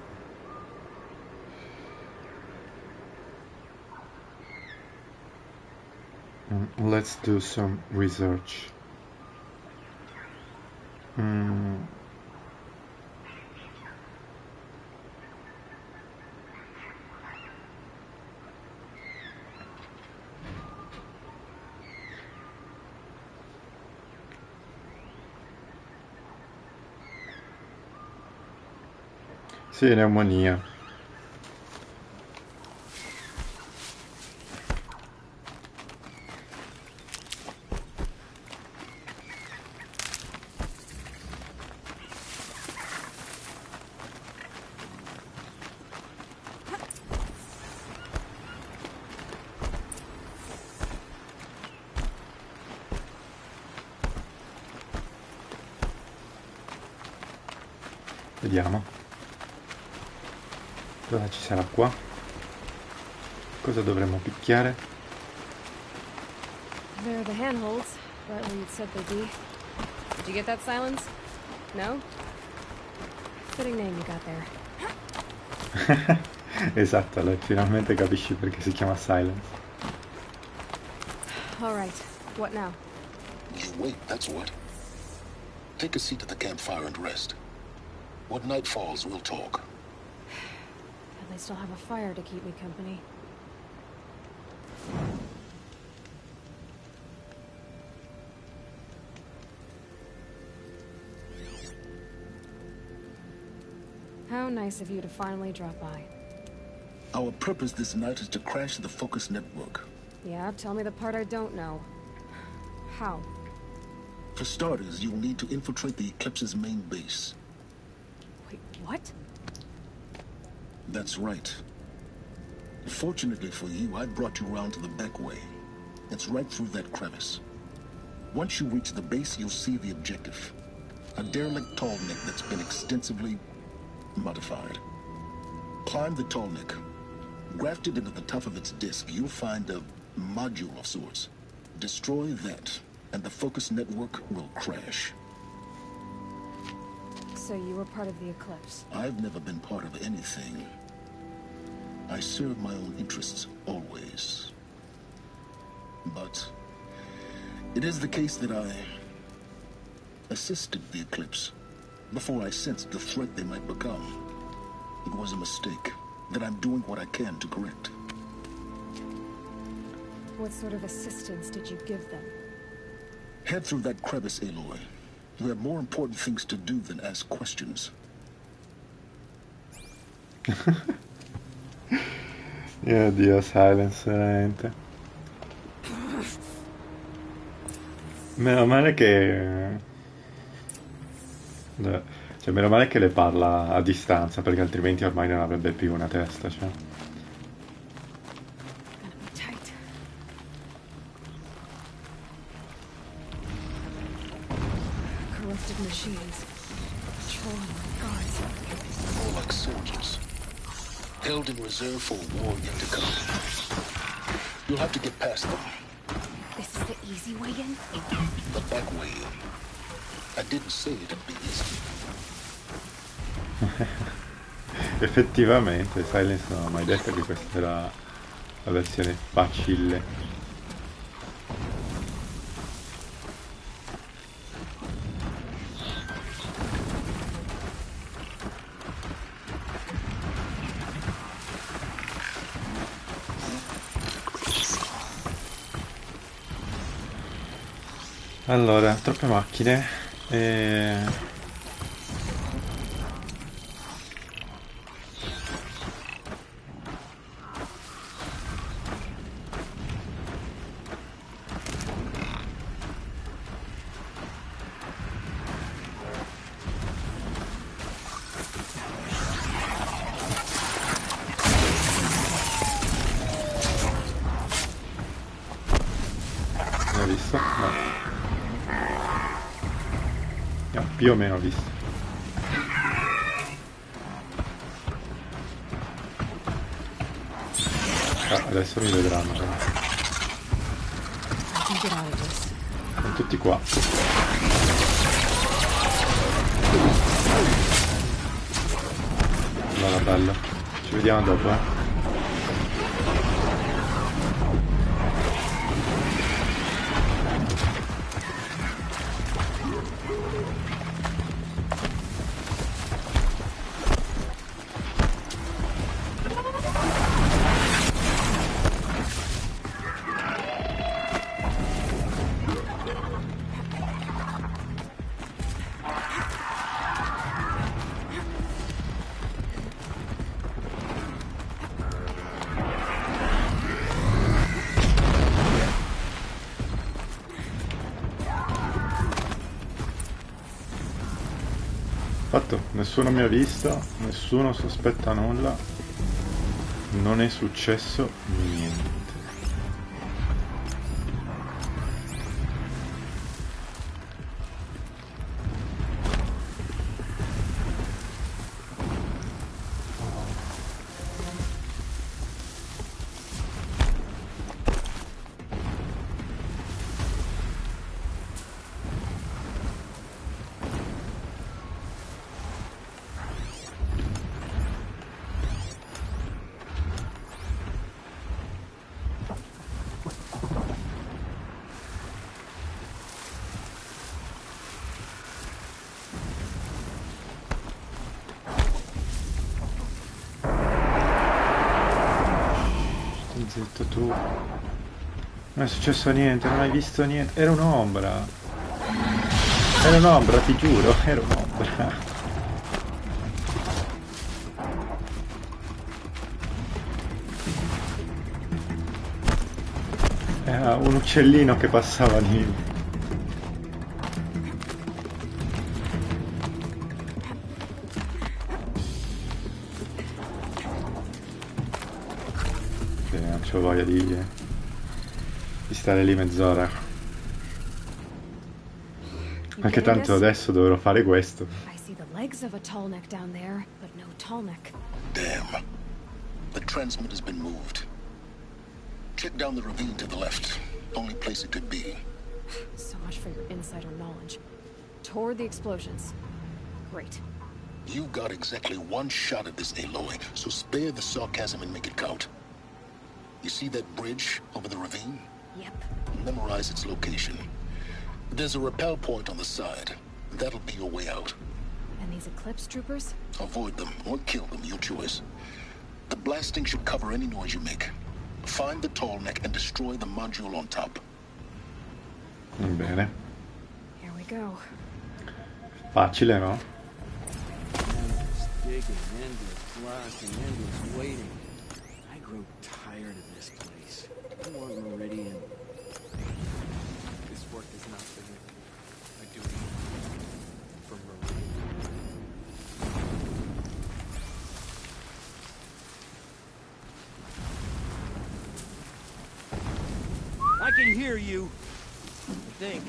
Let's do some research. Sì, pneumonia. Vediamo. Cosa ci sarà qua? Cosa dovremmo picchiare? There are the handholds, right where you said they'd be. Did you get that silence? No? fitting name you got there. Esatto, lei finalmente capisci perché si chiama Silence. All right, what now? You wait, that's what. Take a seat at the campfire and rest. When night falls, we'll talk. At least I'll have a fire to keep me company. How nice of you to finally drop by. Our purpose this night is to crash the Focus network. Yeah, tell me the part I don't know. How? For starters, you'll need to infiltrate the Eclipse's main base. Wait, what? That's right. Fortunately for you, I brought you round to the back way. It's right through that crevice. Once you reach the base, you'll see the objective. A derelict tall neck that's been extensively modified. Climb the tall neck. Grafted into the top of its disk, you'll find a module of sorts. Destroy that, and the Focus network will crash. So you were part of the Eclipse? I've never been part of anything. I serve my own interests, always. But it is the case that I assisted the Eclipse before I sensed the threat they might become. It was a mistake that I'm doing what I can to correct. What sort of assistance did you give them? Head through that crevice, Aloy. You have more important things to do than ask questions. Dio, Silence, veramente. Meno male che... Cioè, meno male che le parla a distanza, perché altrimenti ormai non avrebbe più una testa, cioè. Corrupted machines. Patrolling guards. More like soldiers. Held in reserve for a war yet to come. You'll have to get past them. This is the easy way in? The back way in. I didn't say it'd be easy. Effettivamente, Silence non ha mai detto che questa era la versione facile. Allora, troppe macchine e... L'hai visto? No. No, più o meno visto. Ah, adesso mi vedranno. Sono tutti qua. Allora, bello. Ci vediamo dopo, eh. Fatto, nessuno mi ha visto, nessuno sospetta nulla, non è successo niente. Zitto tu. Non è successo niente, non hai visto niente. Era un'ombra. Era un'ombra, ti giuro, era un'ombra. Era un uccellino che passava di... Non c'ho voglia di stare lì mezz'ora. Anche tanto adesso dovrò fare questo. I see the legs of a tall neck down there, but no tall neck. Damn. The transmitter's been moved. Check down the ravine to the left. Only place it could be. So much for your insider knowledge. Toward the explosions. Great. You got exactly one shot at this, Aloy, so spare the sarcasm and make it count. You see that bridge over the ravine? Yep. Memorize its location. There's a rappel point on the side. That'll be your way out. And these Eclipse troopers? Avoid them or kill them, your choice. The blasting should cover any noise you make. Find the tall neck and destroy the module on top. Bene. Here we go. Facile, no? Endless digging, endless blasting, endless waiting. I grow tired of this place. I want Meridian. This work is not for you. I do it for Meridian. I can hear you. I think.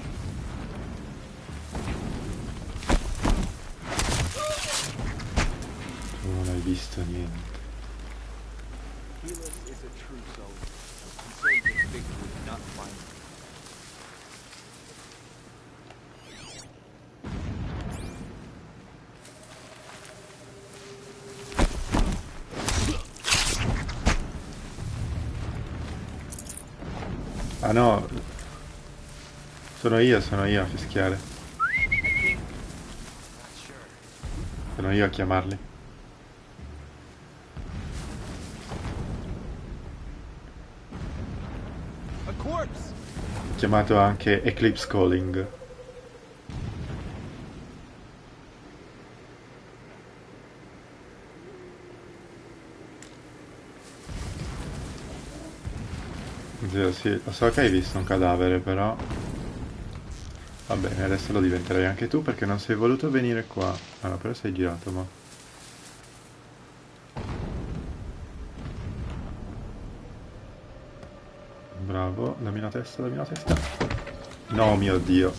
Tu non hai visto niente. Helis is a true soul. He saves his victory, not final. Ah no. Sono io a fischiare. Sono io a chiamarli. Ho chiamato anche Eclipse Calling. Sì, lo so che hai visto un cadavere, però va bene, adesso lo diventerai anche tu perché non sei voluto venire qua. Allora, però sei girato, ma bravo, dammi una testa, dammi una testa. No, mio Dio.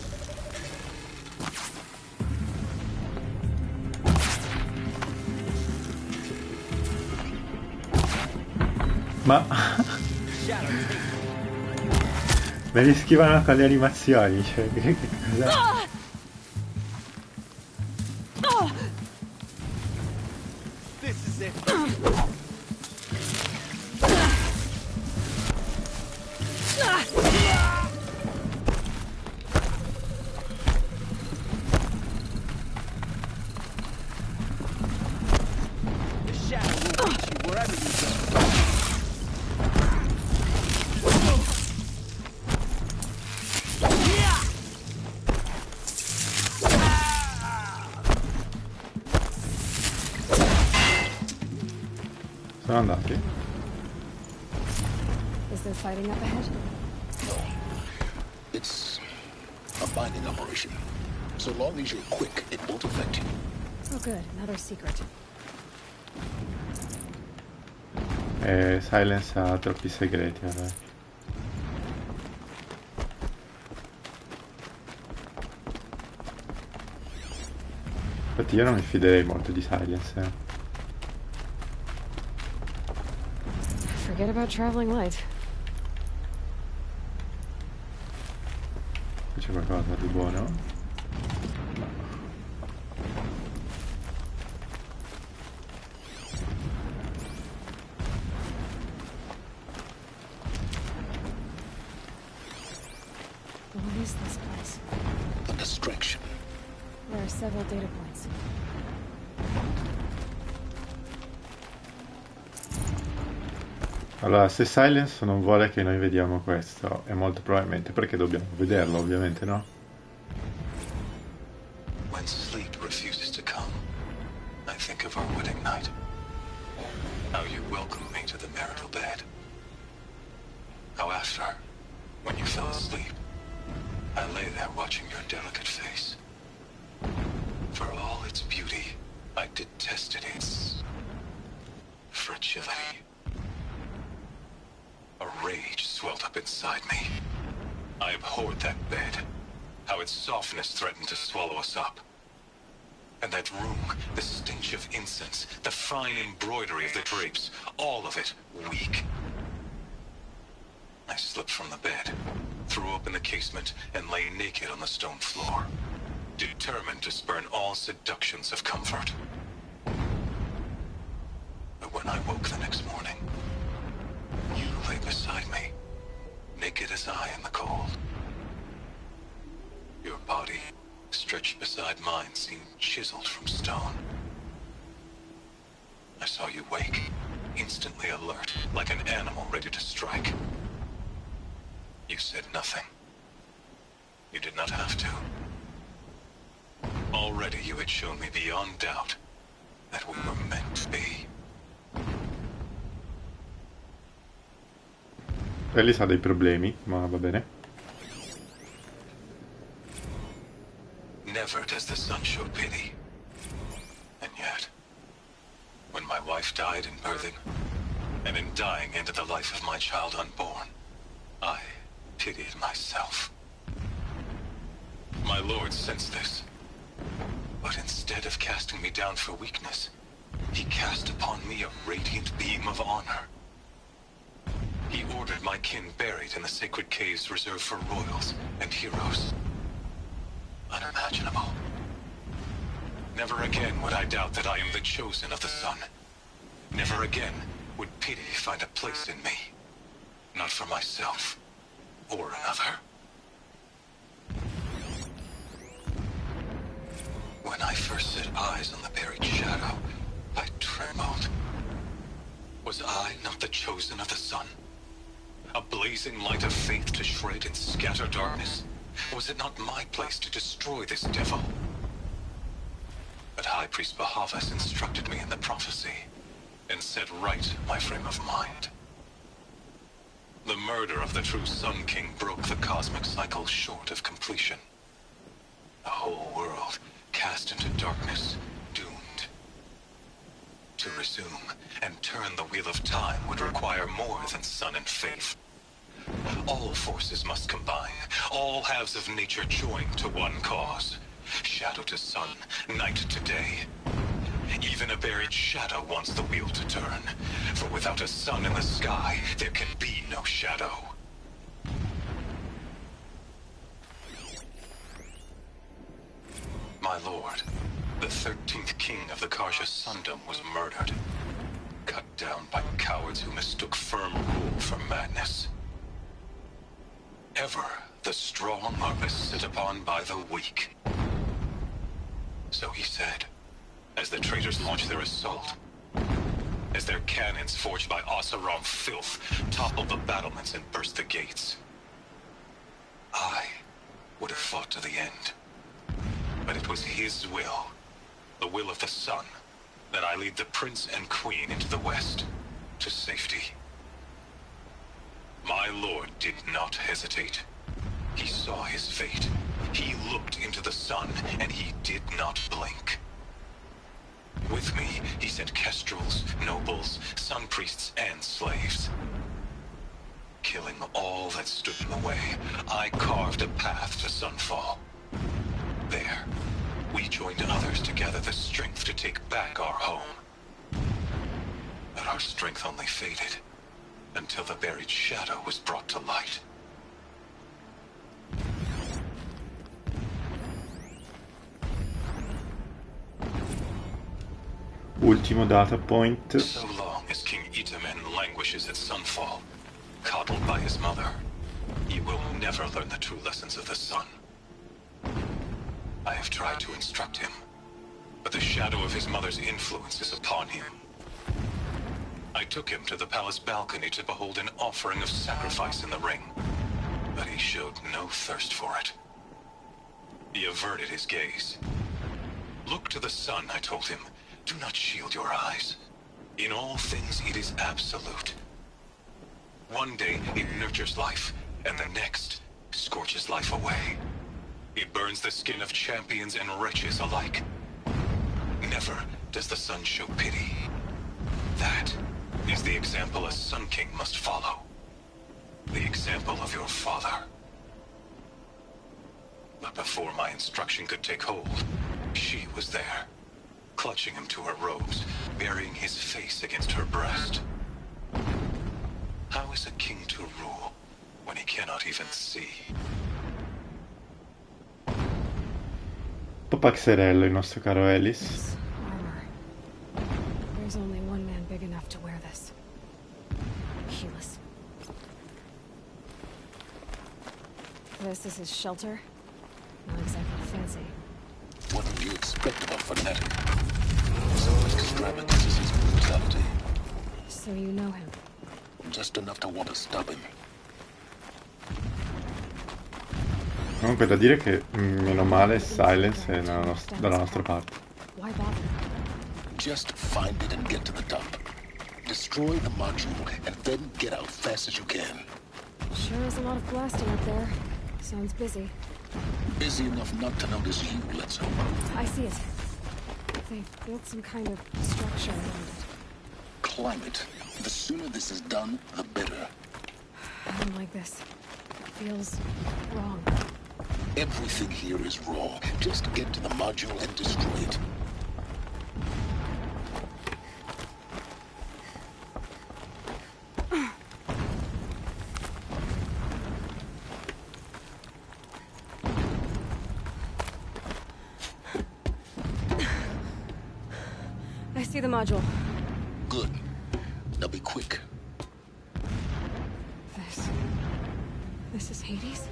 Ma me li schivano con le animazioni, cioè che cos'è? This is it. The shadow will reach you wherever you go. Sono andati? Is there fighting up ahead? No. It's a binding operation. So long as you're quick, it won't affect you. Oh good, another secret. Silence ha troppi segreti, vabbè. Infatti io non mi fiderei molto di Silence, Forget about traveling light. C'è qualcosa di buono? No. What is this place? A distraction. There are several data points. Allora, se Silence non vuole che noi vediamo questo, è molto probabilmente perché dobbiamo vederlo, ovviamente, no? When sleep refuses to come, I think of our wedding night. How you welcomed me to the marital bed. How after, when you fell asleep, I lay there watching your delicate face. For all its beauty, I detested its fragility. A rage swelled up inside me. I abhorred that bed. How its softness threatened to swallow us up. And that room, the stench of incense, the fine embroidery of the drapes, all of it weak. I slipped from the bed, threw open the casement, and lay naked on the stone floor, determined to spurn all seductions of comfort. But when I woke the next morning, you lay beside me, naked as I in the cold. Your body, stretched beside mine, seemed chiseled from stone. I saw you wake, instantly alert, like an animal ready to strike. You said nothing. You did not have to. Already you had shown me beyond doubt that we were meant to be. Ellis ha dei problemi, ma va bene. Never does the sun show pity. And yet, when my wife died in birthing, and in dying ended the life of my child unborn, I pitied myself. My lord sensed this, but instead of casting me down for weakness, he cast upon me a radiant beam of honor. He ordered my kin buried in the sacred caves reserved for royals and heroes. Unimaginable. Never again would I doubt that I am the chosen of the sun. Never again would pity find a place in me. Not for myself, or another. When I first set eyes on the buried shadow, I trembled. Was I not the chosen of the sun? A blazing light of faith to shred and scatter darkness? Was it not my place to destroy this devil? But High Priest Bahavas instructed me in the prophecy, and set right my frame of mind. The murder of the true Sun King broke the cosmic cycle short of completion. The whole world cast into darkness, doomed. To resume and turn the wheel of time would require more than sun and faith. All forces must combine, all halves of nature join to one cause. Shadow to sun, night to day. Even a buried shadow wants the wheel to turn, for without a sun in the sky, there can be no shadow. My lord, the 13th king of the Karja Sundom was murdered, cut down by cowards who mistook firm rule for madness. Ever the strong are beset upon by the weak. So he said, as the traitors launched their assault, as their cannons forged by AstarothRa filth toppled the battlements and burst the gates. I would have fought to the end. But it was his will, the will of the sun, that I lead the prince and queen into the west, to safety. My lord did not hesitate. He saw his fate. He looked into the sun, and he did not blink. With me, he sent kestrels, nobles, sun priests, and slaves. Killing all that stood in the way, I carved a path to sunfall. There, we joined others to gather the strength to take back our home. But our strength only faded, until the buried shadow was brought to light. Ultimo data point. So long as King Itamen languishes at sunfall, coddled by his mother, he will never learn the true lessons of the sun. I have tried to instruct him, but the shadow of his mother's influence is upon him. I took him to the palace balcony to behold an offering of sacrifice in the ring, but he showed no thirst for it. He averted his gaze. Look to the sun, I told him. Do not shield your eyes. In all things it is absolute. One day it nurtures life, and the next scorches life away. It burns the skin of champions and wretches alike. Never does the sun show pity. That is the example a Sun King must follow. The example of your father. But before my instruction could take hold, she was there, clutching him to her robes, burying his face against her breast. How is a king to rule when he cannot even see? Un po' paxerello il nostro caro Ellis. This armor. There's only one man big enough to wear this. Keyless. This is his shelter. Not exactly fancy. What would you expect of a fanatic? So extravagant is his brutality. So you know him? Just enough to want to stop him. Comunque da dire che meno male Silence è dalla nostra parte. Why bother? Just find it and get to the top. Destroy the module and then get out fast as you can. Sure is a lot of blasting up there. Sounds busy. Busy enough not to notice you, let's hope. I see it. They've built some kind of structure around it. Climate. The sooner this is done, the better. I don't like this. It feels wrong. Everything here is wrong. Just get to the module and destroy it. I see the module. Good. Now be quick. This is Hades?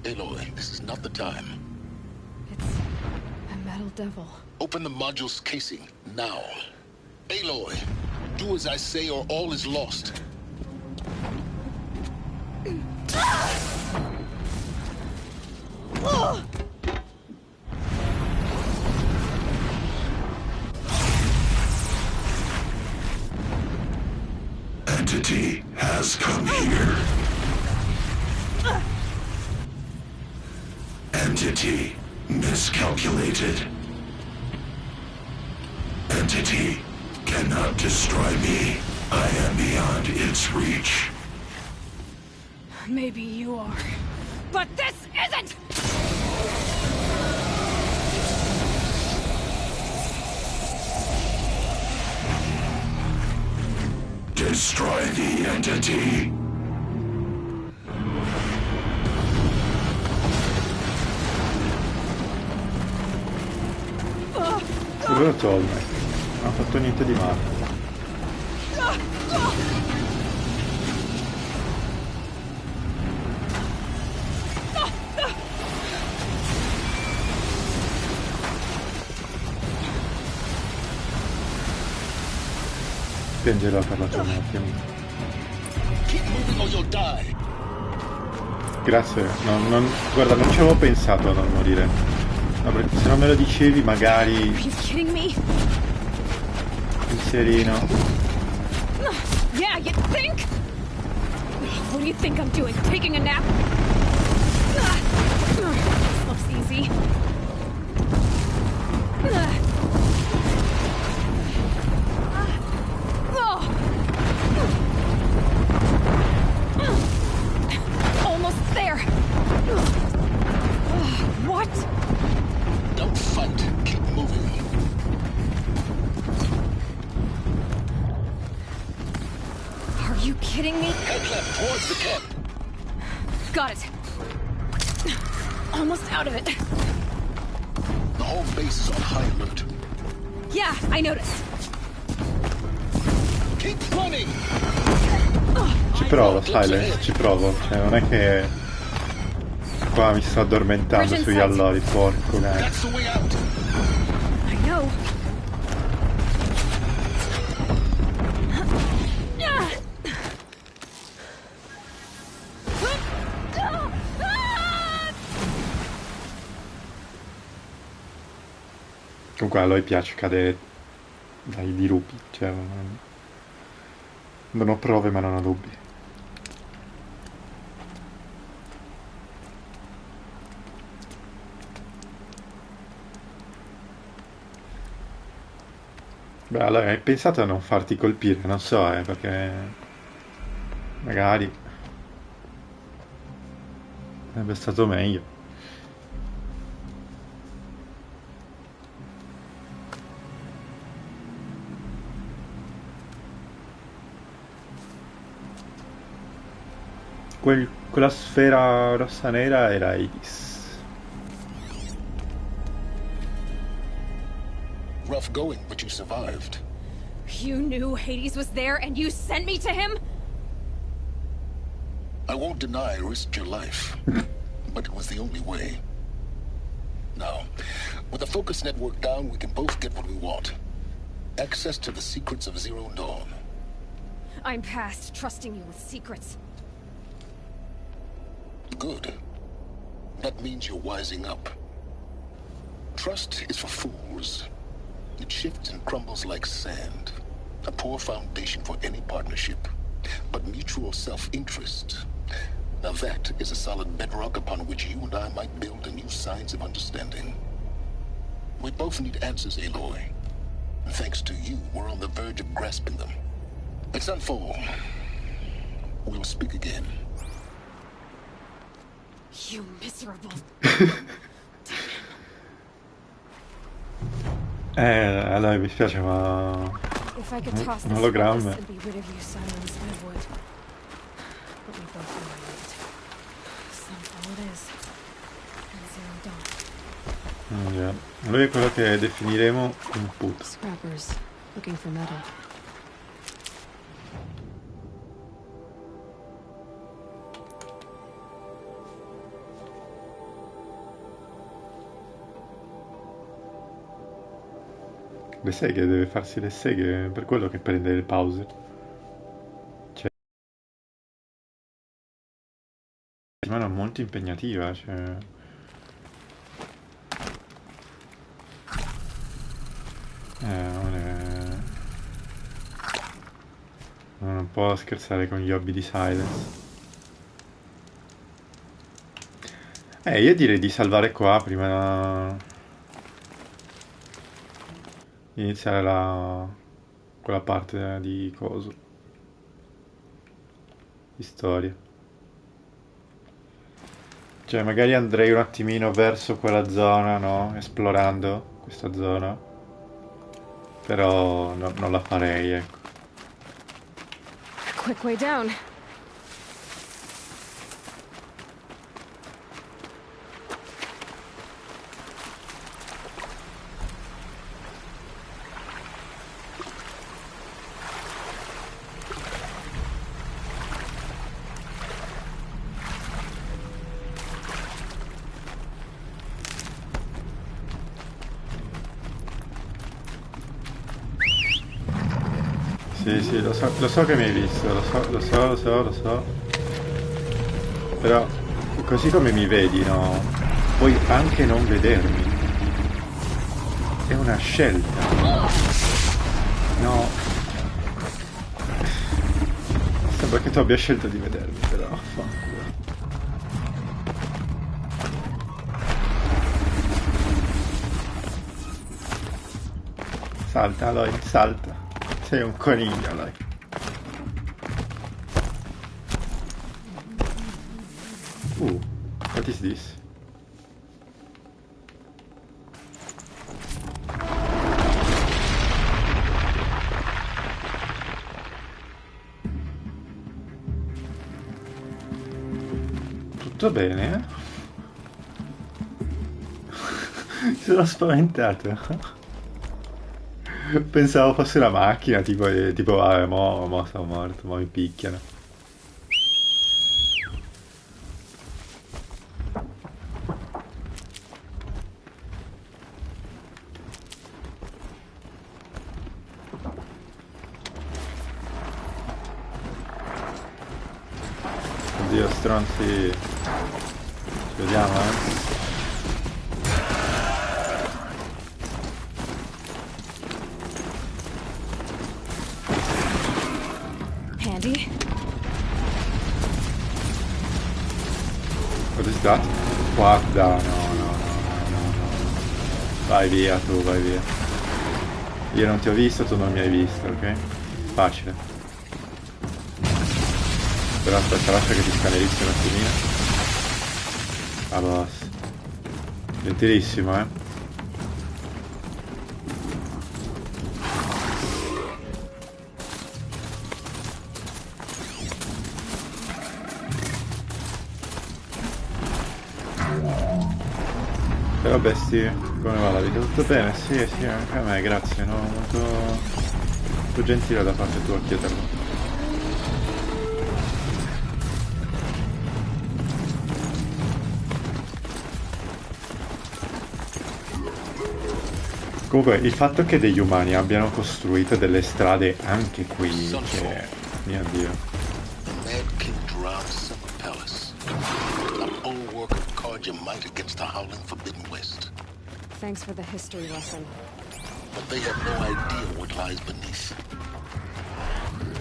Aloy, this is not the time. It's a metal devil. Open the module's casing, now. Aloy, do as I say or all is lost. Entity has come here. Entity miscalculated. Entity cannot destroy me. I am beyond its reach. Maybe you are. But this isn't! Destroy the entity. Quello Tolmec non ha fatto niente di male. Piangerò per la tua morte. Grazie, guarda, non ci avevo pensato a non morire. No, perché se non me lo dicevi magari... Pensierino. Yeah, you think? What do you think I'm doing? Taking a nap? This looks easy. Almost there. What? Don't fight. Keep moving. Are you kidding me? Head left towards the camp. Got it. Almost out of it. The whole base is on high alert. Yeah, I noticed. Keep running. Ci provo, Silence, ci provo. Cioè, non è che qua mi sto addormentando sugli allori, porco cane. That's the way out. I know. Comunque a lui piace cadere dai dirupi, cioè non ho prove ma non ho dubbi. Beh, allora hai pensato a non farti colpire, non so, perché magari sarebbe stato meglio. Quella sfera rossa-nera era Hades. Rough going, but you survived. You knew Hades was there and you sent me to him? I won't deny I risked your life, but it was the only way. Now, with the focus network down, we can both get what we want. Access to the secrets of Zero Dawn. I'm past trusting you with secrets. Good. That means you're wising up. Trust is for fools. It shifts and crumbles like sand. A poor foundation for any partnership. But mutual self-interest. Now that is a solid bedrock upon which you and I might build a new science of understanding. We both need answers, Aloy. And thanks to you, we're on the verge of grasping them. It's unfold. We'll speak again. You miserable. Allora mi spiace ma If I could toss un this ologramma. focus and be rid of you, Silence, I would. But we both know I won't. Sunfall it is. And Zero Dawn. Già. Lui è quello che definiremo un puto. Scrappers, looking for metal. Le seghe, deve farsi le seghe, per quello che prende le pause. Cioè, la settimana molto impegnativa, cioè. Non può scherzare con gli hobby di Silence. Io direi di salvare qua prima di iniziare quella parte di coso. Di storia. Cioè, magari andrei un attimino verso quella zona, no? Esplorando questa zona. Però non la farei, ecco. Quick way down. Sì, lo so che mi hai visto, lo so. Però, così come mi vedi, no? Puoi anche non vedermi. È una scelta. No. Sembra che tu abbia scelto di vedermi, però. Fanculo. Salta, Aloy, salta. Sei un coniglio, Aloy. What is this? Tutto bene, Mi sono spaventato. Pensavo fosse una macchina, tipo vabbè, mo sono morto, mo mi picchiano. Oddio, stronzi. Ci vediamo, Scusate. Guarda, no, no, no, no, no. Vai via tu, vai via. Io non ti ho visto, tu non mi hai visto, ok? Facile. Però aspetta, lascia che ti scanerizzi un attimino. Ah, boss. Gentilissimo, eh? Però bestie, come va la vita? Tutto bene? Sì, sì, anche a me, grazie, no? Molto gentile da parte tua a chiederlo. Comunque, il fatto che degli umani abbiano costruito delle strade anche qui, che... mio Dio. The Mad King drowned Summer Palace. An old work of card your might against the howling Forbidden West. Thanks for the history lesson. But they have no idea what lies beneath.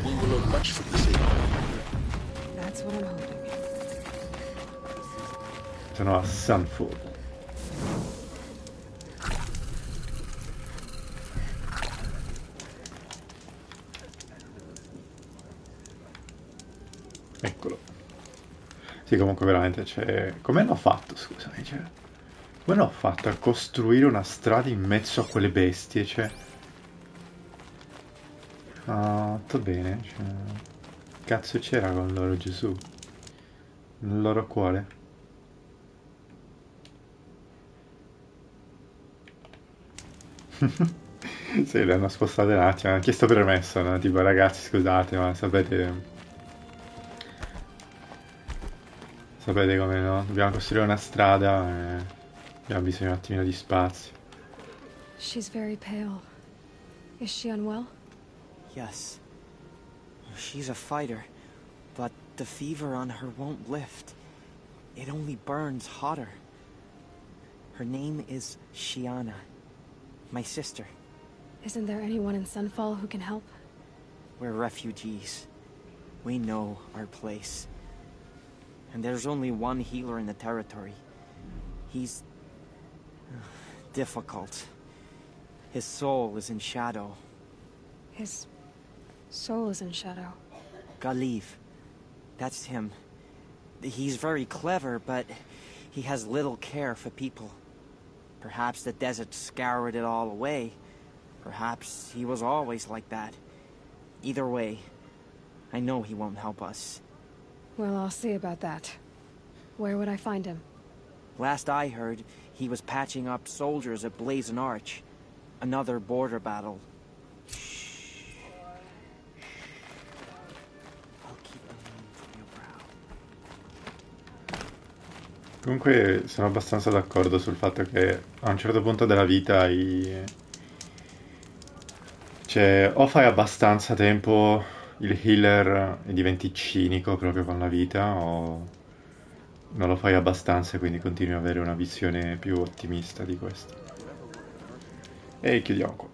We will learn much from this area. That's what I'm hoping. Sono a Sunfall. Eccolo. Sì, comunque veramente c'è... Come hanno fatto, scusami, cioè... Come hanno fatto a costruire una strada in mezzo a quelle bestie, cioè... Ah, tutto bene, cioè... Cazzo c'era con loro, Gesù? Nel loro cuore? Sì, le hanno spostate un attimo, hanno chiesto permesso, no? Tipo, ragazzi, scusate, ma sapete... Sapete come no? Dobbiamo costruire una strada e abbiamo bisogno un attimino di spazio. She's very pale. Is she unwell? Yes. She's a fighter, but the fever on her won't lift. It only burns hotter. Her name is Shiana, my sister. Isn't there anyone in Sunfall who can help? We're refugees. We know our place. And there's only one healer in the territory. He's... difficult. His soul is in shadow. His soul is in shadow. Galiv. That's him. He's very clever, but he has little care for people. Perhaps the desert scoured it all away. Perhaps he was always like that. Either way, I know he won't help us. Well, I'll see about that. Where would I find him? Last I heard, he was patching up soldiers at Blazon Arch. Another border battle. I'll keep a name from your brow. Comunque sono abbastanza d'accordo sul fatto che a un certo punto della vita cioè, o fai abbastanza tempo il healer e diventi cinico proprio con la vita, o non lo fai abbastanza e quindi continui ad avere una visione più ottimista di questo. E chiudiamo qua.